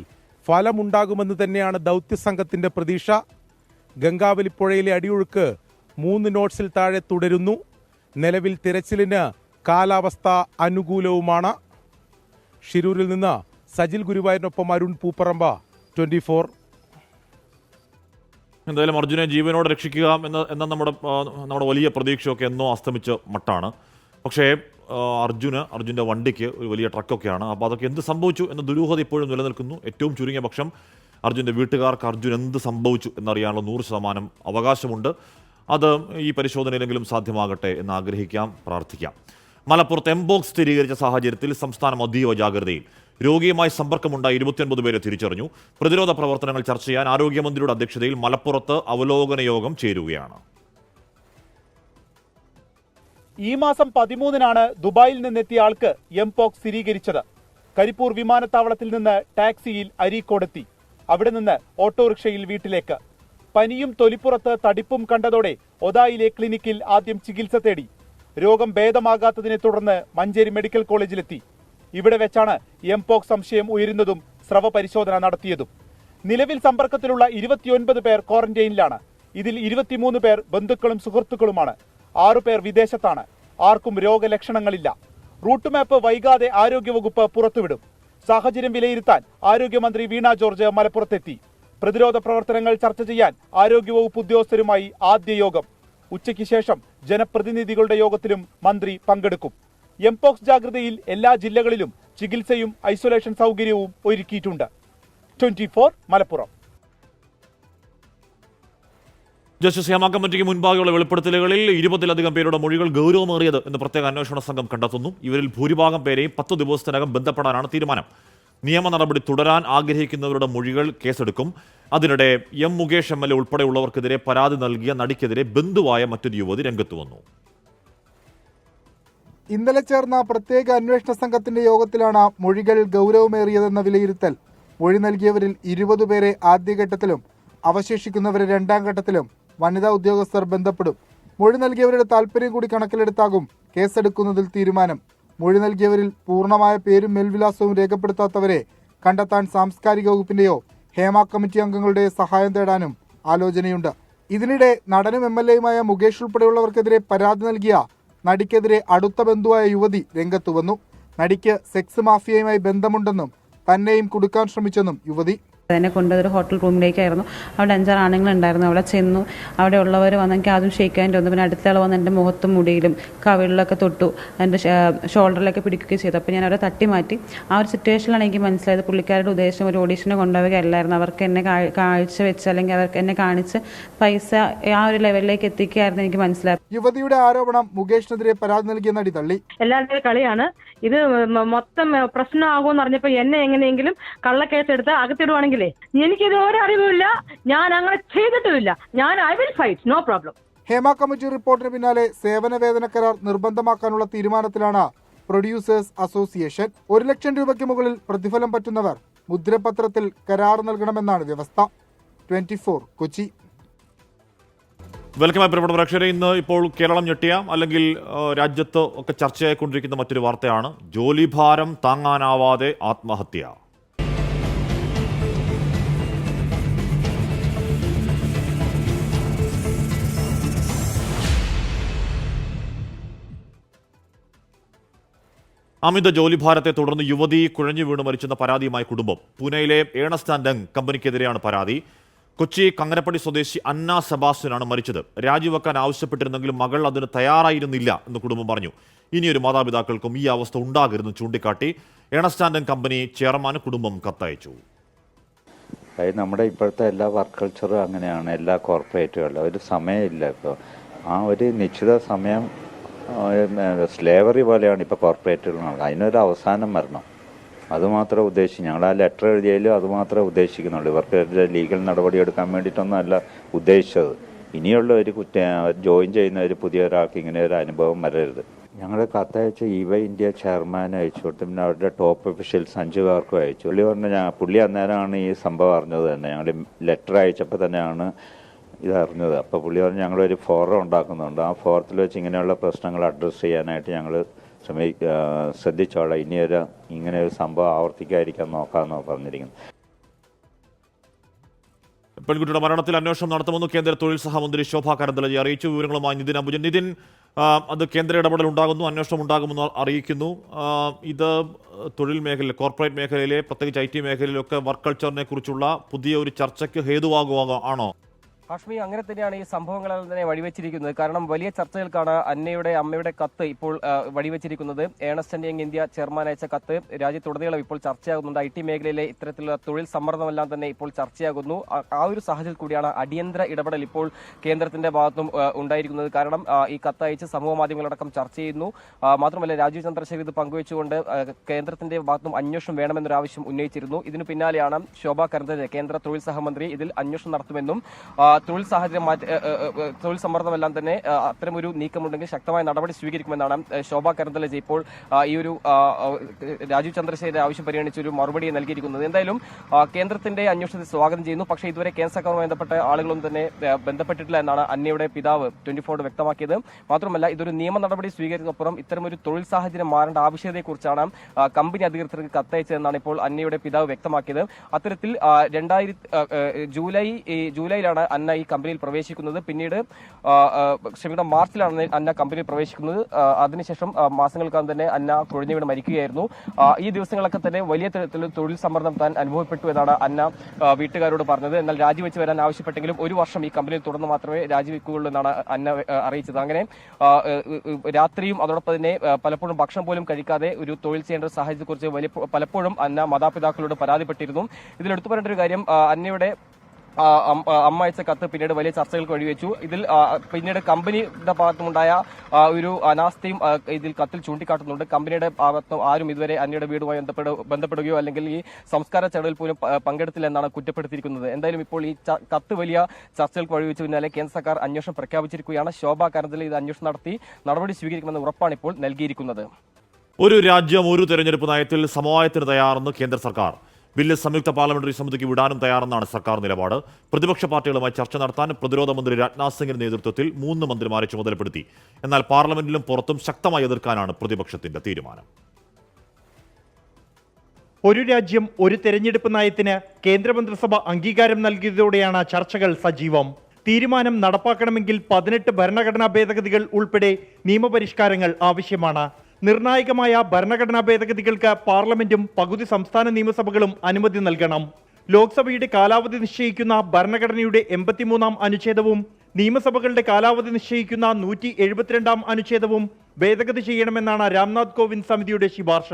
ഫലമുണ്ടാകുമെന്ന് തന്നെയാണ് ദൗത്യസംഘത്തിന്റെ പ്രതീക്ഷ. ഗംഗാവലി പുഴയിലെ അടിയൊഴുക്ക് 3 നോട്ട്സിൽ താഴെ തുടരുന്നു. നിലവിൽ തിരച്ചിലിന് കാലാവസ്ഥ അനുകൂലവുമാണ്. ഷിരൂരിൽ നിന്ന് സജിൽ ഗുരുവായൂരിനൊപ്പം അരുൺ പൂപ്പറമ്പ, 24. എന്തായാലും അർജുനെ ജീവനോടെ രക്ഷിക്കുക എന്ന നമ്മുടെ വലിയ പ്രതീക്ഷയൊക്കെ എന്നോ അസ്തമിച്ച മട്ടാണ്. പക്ഷേ അർജുൻ്റെ വണ്ടിക്ക് ഒരു വലിയ ട്രക്കൊക്കെയാണ്. അപ്പോൾ അതൊക്കെ എന്ത് സംഭവിച്ചു എന്ന ദുരൂഹത ഇപ്പോഴും നിലനിൽക്കുന്നു. ഏറ്റവും ചുരുങ്ങിയ പക്ഷം അർജുൻ്റെ വീട്ടുകാർക്ക് അർജുൻ എന്ത് സംഭവിച്ചു എന്നറിയാനുള്ള 100% അവകാശമുണ്ട്. അത് ഈ പരിശോധനയിലെങ്കിലും സാധ്യമാകട്ടെ എന്ന് ആഗ്രഹിക്കാം, പ്രാർത്ഥിക്കാം. മലപ്പുറത്ത് എംപോക്സ് സ്ഥിരീകരിച്ച സാഹചര്യത്തിൽ സംസ്ഥാനം അതീവ ജാഗ്രതയിൽ. രോഗിയുമായി സമ്പർക്കമുണ്ടായി 29 പേരെ തിരിച്ചറിഞ്ഞു. പ്രതിരോധ പ്രവർത്തനങ്ങൾ ചർച്ച ചെയ്യാൻ ആരോഗ്യമന്ത്രിയുടെ അധ്യക്ഷതയിൽ മലപ്പുറത്ത് അവലോകന യോഗം ചേരുകയാണ്. ഈ മാസം 13-നാണ് ദുബായിൽ നിന്നെത്തിയ ആൾക്ക് എംപോക്സ് സ്ഥിരീകരിച്ചത്. കരിപ്പൂർ വിമാനത്താവളത്തിൽ നിന്ന് ടാക്സിയിൽ അരീക്കോടെത്തി. അവിടെ നിന്ന് ഓട്ടോറിക്ഷയിൽ വീട്ടിലേക്ക്. പനിയും തൊലിപ്പുറത്ത് തടിപ്പും കണ്ടതോടെ ഒതായിലെ ക്ലിനിക്കിൽ ആദ്യം ചികിത്സ തേടി. രോഗം ഭേദമാകാത്തതിനെ തുടർന്ന് മഞ്ചേരി മെഡിക്കൽ കോളേജിലെത്തി. ഇവിടെ വെച്ചാണ് എംപോക്സ് സംശയം ഉയരുന്നതും സ്രവ പരിശോധന നടത്തിയതും. നിലവിൽ സമ്പർക്കത്തിലുള്ള 29 പേർ ക്വാറന്റൈനിലാണ്. ഇതിൽ 23 പേർ ബന്ധുക്കളും സുഹൃത്തുക്കളുമാണ്. 6 പേർ വിദേശത്താണ്. ആർക്കും രോഗലക്ഷണങ്ങളില്ല. റൂട്ട് മാപ്പ് വൈകാതെ ആരോഗ്യവകുപ്പ് പുറത്തുവിടും. സാഹചര്യം വിലയിരുത്താൻ ആരോഗ്യമന്ത്രി വീണ ജോർജ് മലപ്പുറത്തെത്തി. പ്രതിരോധ പ്രവർത്തനങ്ങൾ ചർച്ച ചെയ്യാൻ ആരോഗ്യവകുപ്പ് ഉദ്യോഗസ്ഥരുമായി ആദ്യ യോഗം. ഉച്ചയ്ക്ക് ശേഷം ജനപ്രതിനിധികളുടെ യോഗത്തിലും മന്ത്രി പങ്കെടുക്കും. എംപോക്സ് ജാഗ്രതയിൽ എല്ലാ ജില്ലകളിലും ചികിത്സയും ഐസൊലേഷൻ സൗകര്യവും ഒരുക്കിയിട്ടുണ്ട്. 24 മലപ്പുറം. ജസ്റ്റിസ് ഹേമ കമ്മിറ്റിക്ക് മുൻപാകെയുള്ള വെളിപ്പെടുത്തലുകളിൽ 20-ലധികം പേരുടെ മൊഴികൾ ഗൗരവമേറിയത് എന്ന് പ്രത്യേക അന്വേഷണ സംഘം കണ്ടെത്തുന്നു. ഇവരിൽ ഭൂരിഭാഗം പേരെയും 10 ദിവസത്തിനകം ബന്ധപ്പെടാനാണ് തീരുമാനം. നിയമ നടപടി തുടരാൻ ആഗ്രഹിക്കുന്നവരുടെ മൊഴികൾ കേസെടുക്കും. അതിനിടെ മുകേഷ് MLA ഉൾപ്പെടെയുള്ളവർക്കെതിരെ പരാതി നൽകിയ നടിക്കെതിരെ ബന്ധുവായ മറ്റൊരു യുവതി രംഗത്ത് വന്നു. ഇന്നലെ ചേർന്ന പ്രത്യേക അന്വേഷണ സംഘത്തിന്റെ യോഗത്തിലാണ് മൊഴികൾ ഗൗരവമേറിയതെന്ന വിലയിരുത്തൽ. മൊഴി നൽകിയവരിൽ 20 പേരെ ആദ്യഘട്ടത്തിലും അവശേഷിക്കുന്നവരെ 2ാം ഘട്ടത്തിലും വനിതാ ഉദ്യോഗസ്ഥർ ബന്ധപ്പെടും. മൊഴി നൽകിയവരുടെ താൽപര്യം കൂടി കണക്കിലെടുത്താകും കേസെടുക്കുന്നതിൽ തീരുമാനം. മൊഴി നൽകിയവരിൽ പൂർണ്ണമായ പേരും മേൽവിലാസവും രേഖപ്പെടുത്താത്തവരെ കണ്ടെത്താൻ സാംസ്കാരിക വകുപ്പിന്റെയോ ഹേമ കമ്മിറ്റി അംഗങ്ങളുടെ സഹായം തേടാനും ആലോചനയുണ്ട്. ഇതിനിടെ നടനും MLAയുമായ മുകേഷ് ഉൾപ്പെടെയുള്ളവർക്കെതിരെ പരാതി നൽകിയ നടിക്കെതിരെ അടുത്ത ബന്ധുവായ യുവതി രംഗത്തു വന്നു. നടിക്ക് സെക്സ് മാഫിയയുമായി ബന്ധമുണ്ടെന്നും തന്നെയും കുടുക്കാൻ ശ്രമിച്ചെന്നും യുവതി. എന്നെ കൊണ്ടൊരു ഹോട്ടൽ റൂമിലേക്കായിരുന്നു. അവിടെ 5-6 ആണുങ്ങളുണ്ടായിരുന്നു. അവിടെ ചെന്നു. അവിടെ ഉള്ളവർ വന്നെങ്കിൽ ആദ്യം ഷെയ്ക്കാൻ വന്നു. പിന്നെ അടുത്ത ആൾ വന്ന് എൻ്റെ മുഖത്തും മുടിയിലും കവിളിലൊക്കെ തൊട്ടു. എൻ്റെ ഷോൾഡറിലൊക്കെ പിടിക്കുകയും ചെയ്തു. അപ്പോൾ ഞാൻ അവരെ തട്ടി മാറ്റി. ആ ഒരു സിറ്റുവേഷനിലാണ് എനിക്ക് മനസ്സിലായത് പുള്ളിക്കാരുടെ ഉദ്ദേശം ഒരു ഓഡീഷന് കൊണ്ടുപോവുകയല്ലായിരുന്നു. അവർക്ക് എന്നെ കാഴ്ച വെച്ച് അല്ലെങ്കിൽ അവർക്ക് എന്നെ കാണിച്ച് പൈസ ആ ഒരു ലെവലിലേക്ക് എത്തിക്കുകയായിരുന്നു എനിക്ക് മനസ്സിലായത്. യുവതിയുടെ ആരോപണം മുകേഷിനെതിരെ പരാതി നൽകിയ നടി തള്ളി. എല്ലാവരുടെയും കളിയാണ് ഇത്. മൊത്തം പ്രശ്നമാകുമെന്ന് അറിഞ്ഞപ്പോൾ എന്നെ എങ്ങനെയെങ്കിലും കള്ളക്കേസെടുത്ത് അകത്തിടുവാണെങ്കിൽ എനിക്കിത് ഒരറിവുമില്ല. ഞാൻ അങ്ങനെ ചെയ്തിട്ടുമില്ല. I will fight, no problem. Hema committee റിപ്പോർട്ടിന് പിന്നാലെ സേവന വേതന കരാർ നിർബന്ധമാക്കാനുള്ള തീരുമാനത്തിലാണ് പ്രൊഡ്യൂസേഴ്സ് അസോസിയേഷൻ. 1 ലക്ഷം രൂപയ്ക്ക് മുകളിൽ പ്രതിഫലം പറ്റുന്നവർ മുദ്രപത്രത്തിൽ കരാർ നൽകണമെന്നാണ് വ്യവസ്ഥ. 24 കൊച്ചി. വെൽക്കം പ്രിയപ്പെട്ട പ്രേക്ഷകരെ, ഇന്ന് ഇപ്പോൾ കേരളം ഞെട്ടിയ അല്ലെങ്കിൽ രാജ്യത്ത് ഒക്കെ ചർച്ചയായിക്കൊണ്ടിരിക്കുന്ന മറ്റൊരു വാർത്തയാണ് ജോലിഭാരം താങ്ങാനാവാതെ ആത്മഹത്യ. അമിത ജോലിഭാരത്തെ തുടർന്ന് യുവതി കുഴഞ്ഞു വീണ് മരിച്ചെന്ന പരാതിയുമായി കുടുംബം. പൂനെയിലെ ഏണസ്റ്റ് ആൻഡ് യങ് കമ്പനിക്കെതിരെയാണ് പരാതി. കൊച്ചി കങ്ങരപ്പടി സ്വദേശി അന്ന സെബാസ്റ്റ്യനാണ് മരിച്ചത്. രാജിവെക്കാൻ ആവശ്യപ്പെട്ടിരുന്നെങ്കിലും മകൾ അതിന് തയ്യാറായിരുന്നില്ല എന്ന് കുടുംബം പറഞ്ഞു. ഇനിയൊരു മാതാപിതാക്കൾക്കും ഈ അവസ്ഥ ഉണ്ടാകരുതെന്ന് ചൂണ്ടിക്കാട്ടി ഏണസ്റ്റ് ആൻഡ് യങ് കമ്പനി ചെയർമാന് കുടുംബം കത്തയച്ചു. നമ്മുടെ ഇപ്പോഴത്തെ എല്ലാ വർക്ക് കൾച്ചറും അങ്ങനെയാണ്. എല്ലാ കോർപ്പറേറ്റുകളിലും ഒരു സമയമില്ല. ഇപ്പോൾ ആ ഒരു നിശ്ചിത സമയം സ്ലേവറി പോലെയാണ് ഇപ്പോൾ കോർപ്പറേറ്റുകൾ നടക്കുന്നത്. അതിനൊരു അവസാനം വരണം. അതുമാത്രം ഉദ്ദേശിച്ചു. ഞങ്ങൾ ആ ലെറ്റർ എഴുതിയാലും അതുമാത്രമേ ഉദ്ദേശിക്കുന്നുള്ളൂ. ഇവർക്ക് ലീഗൽ നടപടി എടുക്കാൻ വേണ്ടിയിട്ടൊന്നും അല്ല ഉദ്ദേശിച്ചത്. ഇനിയുള്ള ഒരു ജോയിൻ ചെയ്യുന്ന ഒരു പുതിയ ഒരാൾക്ക് ഇങ്ങനെ ഒരു അനുഭവം വരരുത്. ഞങ്ങൾ കത്തയച്ച് EY ഇന്ത്യ ചെയർമാൻ അയച്ചു കൊടുത്തു. പിന്നെ അവരുടെ ടോപ്പ് ഒഫീഷ്യൽസ് 5 പേർക്കും അയച്ചു. പുള്ളി പറഞ്ഞു പുള്ളി അന്നേരമാണ് ഈ സംഭവം അറിഞ്ഞത് തന്നെ. ഞങ്ങൾ ലെറ്റർ അയച്ചപ്പോൾ തന്നെയാണ് ഇതറിഞ്ഞത്. അപ്പോൾ പുള്ളി പറഞ്ഞു ഞങ്ങളൊരു ഫോറം ഉണ്ടാക്കുന്നുണ്ട്. ആ ഫോറത്തിൽ വെച്ച് ഇങ്ങനെയുള്ള പ്രശ്നങ്ങൾ അഡ്രസ്സ് ചെയ്യാനായിട്ട് ഞങ്ങൾ ശ്രദ്ധിച്ചോളാം. ഇങ്ങനെ ഒരു സംഭവം ആവർത്തിക്കാതിരിക്കാൻ നോക്കാമെന്നാണ് പറഞ്ഞിരിക്കുന്നത്. പെൺകുട്ടിയുടെ മരണത്തിൽ അന്വേഷണം നടത്തുമെന്ന് കേന്ദ്ര തൊഴിൽ സഹമന്ത്രി ശോഭാ കരന്തലജി അറിയിച്ചു. വിവരങ്ങളുമായി നിതിൻ അംബുജൻ. നിതിൻ, അത് കേന്ദ്ര ഇടപെടൽ ഉണ്ടാകുന്നു, അന്വേഷണം ഉണ്ടാകുമെന്ന് അറിയിക്കുന്നു. ഇത് തൊഴിൽ മേഖല, കോർപ്പറേറ്റ് മേഖലയിലെ പ്രത്യേകിച്ച് IT മേഖലയിലൊക്കെ വർക്ക് കൾച്ചറിനെ കുറിച്ചുള്ള പുതിയ ഒരു ചർച്ചയ്ക്ക് ഹേതുവാകുവാണോ? ഹാഷ്മി, അങ്ങനെ തന്നെയാണ് ഈ സംഭവങ്ങളെല്ലാം തന്നെ വഴിവെച്ചിരിക്കുന്നത്. കാരണം വലിയ ചർച്ചകൾക്കാണ് അന്നയുടെ അമ്മയുടെ കത്ത് ഇപ്പോൾ വഴിവെച്ചിരിക്കുന്നത്. Ernst and Young India chairman അയച്ച കത്ത് രാജ്യത്തുടനീളം ഇപ്പോൾ ചർച്ചയാകുന്നുണ്ട്. IT മേഖലയിലെ ഇത്തരത്തിലുള്ള തൊഴിൽ സമ്മർദ്ദമെല്ലാം തന്നെ ഇപ്പോൾ ചർച്ചയാകുന്നു. ആ ഒരു സാഹചര്യത്തിൽ കൂടിയാണ് അടിയന്തര ഇടപെടൽ ഇപ്പോൾ കേന്ദ്രത്തിന്റെ ഭാഗത്തും ഉണ്ടായിരിക്കുന്നത്. കാരണം ഈ കത്ത് അയച്ച് സമൂഹ മാധ്യമങ്ങളടക്കം ചർച്ച ചെയ്യുന്നു. മാത്രമല്ല രാജീവ് ചന്ദ്രശേഖർ ഇത് പങ്കുവെച്ചുകൊണ്ട് കേന്ദ്രത്തിന്റെ ഭാഗത്തും അന്വേഷണം വേണമെന്നൊരു ആവശ്യം ഉന്നയിച്ചിരുന്നു. ഇതിനു പിന്നാലെയാണ് ശോഭാ കരന്തലെ കേന്ദ്ര തൊഴിൽ സഹമന്ത്രി ഇതിൽ അന്വേഷണം നടത്തുമെന്നും തൊഴിൽ സാഹചര്യം തൊഴിൽ സമ്മർദ്ദമെല്ലാം തന്നെ അത്തരമൊരു നീക്കമുണ്ടെങ്കിൽ ശക്തമായ നടപടി സ്വീകരിക്കുമെന്നാണ് ശോഭാ കരന്തലജെ ഇപ്പോൾ ഈ ഒരു രാജീവ് ചന്ദ്രശേഖരന്റെ ആവശ്യം പരിഗണിച്ചൊരു മറുപടി നൽകിയിരിക്കുന്നത്. എന്തായാലും കേന്ദ്രത്തിന്റെ അന്വേഷണത്തെ സ്വാഗതം ചെയ്യുന്നു. പക്ഷേ ഇതുവരെ കേന്ദ്ര സർക്കാരുമായി ബന്ധപ്പെട്ട ആളുകളൊന്നും തന്നെ ബന്ധപ്പെട്ടിട്ടില്ല എന്നാണ് അന്നയുടെ പിതാവ് 24 വ്യക്തമാക്കിയത്. മാത്രമല്ല ഇതൊരു നിയമ നടപടി സ്വീകരിക്കുന്നതിനപ്പുറം ഇത്തരമൊരു തൊഴിൽ സാഹചര്യം മാറേണ്ട ആവശ്യകതയെക്കുറിച്ചാണ് കമ്പനി അധികൃതർക്ക് കത്തയച്ചതെന്നാണ് ഇപ്പോൾ അന്നയുടെ പിതാവ് വ്യക്തമാക്കിയത്. അത്തരത്തിൽ ജൂലൈയിലാണ് അന്ന ഈ കമ്പനിയിൽ പ്രവേശിക്കുന്നത്. പിന്നീട് മാർച്ചിലാണ് അന്ന കമ്പനിയിൽ പ്രവേശിക്കുന്നത്. അതിനുശേഷം മാസങ്ങൾക്കകം തന്നെ അന്ന കുഴഞ്ഞു വീണ് മരിക്കുകയായിരുന്നു. ഈ ദിവസങ്ങളൊക്കെ തന്നെ വലിയ തരത്തിൽ തൊഴിൽ സമ്മർദ്ദം താൻ അനുഭവപ്പെട്ടു എന്നാണ് അന്ന വീട്ടുകാരോട് പറഞ്ഞത്. എന്നാൽ രാജിവെച്ച് വരാൻ ആവശ്യപ്പെട്ടെങ്കിലും 1 വർഷം ഈ കമ്പനിയിൽ തുടർന്ന് മാത്രമേ രാജിവെക്കുകയുള്ളൂ എന്നാണ് അന്ന അറിയിച്ചത്. അങ്ങനെ രാത്രിയും അതോടൊപ്പം തന്നെ പലപ്പോഴും ഭക്ഷണം പോലും കഴിക്കാതെ ഒരു തൊഴിൽ ചെയ്യേണ്ട ഒരു സാഹചര്യത്തെക്കുറിച്ച് പലപ്പോഴും അന്ന മാതാപിതാക്കളോട് പരാതിപ്പെട്ടിരുന്നു. ഇതിലെടുത്തു പറയേണ്ട ഒരു കാര്യം, അന്നയുടെ അമ്മ അയച്ച കത്ത് പിന്നീട് വലിയ ചർച്ചകൾക്ക് വഴിവെച്ചു. ഇതിൽ പിന്നീട് കമ്പനിയുടെ ഭാഗത്തുമുണ്ടായ ഒരു അനാസ്ഥയും ഇതിൽ കത്തിൽ ചൂണ്ടിക്കാട്ടുന്നുണ്ട്. കമ്പനിയുടെ ഭാഗത്തും ആരും ഇതുവരെ അന്നയുടെ വീടുമായി ബന്ധപ്പെടുകയോ അല്ലെങ്കിൽ ഈ സംസ്കാര ചടങ്ങിൽ പോലും പങ്കെടുത്തില്ല എന്നാണ് കുറ്റപ്പെടുത്തിയിരിക്കുന്നത്. എന്തായാലും ഇപ്പോൾ ഈ കത്ത് വലിയ ചർച്ചകൾക്ക് വഴിവെച്ചു. പിന്നാലെ കേന്ദ്ര സർക്കാർ അന്വേഷണം പ്രഖ്യാപിച്ചിരിക്കുകയാണ്. ശോഭാ കരന്തലെ ഇത് അന്വേഷണം നടത്തി നടപടി സ്വീകരിക്കുമെന്ന ഉറപ്പാണ് ഇപ്പോൾ നൽകിയിരിക്കുന്നത്. ഒരു രാജ്യം ഒരു തെരഞ്ഞെടുപ്പ് നയത്തിൽ സമവായത്തിന് തയ്യാറെന്ന് കേന്ദ്ര സർക്കാർ. ബില്ല് സംയുക്ത പാർലമെന്ററി സമിതിക്ക് വിടാനും തയ്യാറെന്നാണ് സർക്കാർ നിലപാട്. പ്രതിപക്ഷ പാർട്ടികളുമായി ചർച്ച നടത്താൻ പ്രതിരോധ മന്ത്രി രാജ്നാഥ് സിംഗിന്റെ നേതൃത്വത്തിൽ 3 മന്ത്രിമാരെ ചുമതലപ്പെടുത്തി. എന്നാൽ പാർലമെന്റിലും പുറത്തും ശക്തമായി എതിർക്കാനാണ് പ്രതിപക്ഷത്തിന്റെ തീരുമാനം. ഒരു രാജ്യം ഒരു തെരഞ്ഞെടുപ്പ് നയത്തിന് കേന്ദ്രമന്ത്രിസഭ അംഗീകാരം നൽകിയതോടെയാണ് ചർച്ചകൾ സജീവം. തീരുമാനം നടപ്പാക്കണമെങ്കിൽ 18 ഭരണഘടനാ ഭേദഗതികൾ ഉൾപ്പെടെ നിയമപരിഷ്കാരങ്ങൾ ആവശ്യമാണ്. നിർണായകമായ ഭരണഘടനാ ഭേദഗതികൾക്ക് പാർലമെന്റും പകുതി സംസ്ഥാന നിയമസഭകളും അനുമതി നൽകണം. ലോക്സഭയുടെ കാലാവധി നിശ്ചയിക്കുന്ന ഭരണഘടനയുടെ 83-ാം അനുച്ഛേദവും നിയമസഭകളുടെ കാലാവധി നിശ്ചയിക്കുന്ന 172-ാം അനുച്ഛേദവും ഭേദഗതി ചെയ്യണമെന്നാണ് രാംനാഥ് കോവിന്ദ് സമിതിയുടെ ശുപാർശ.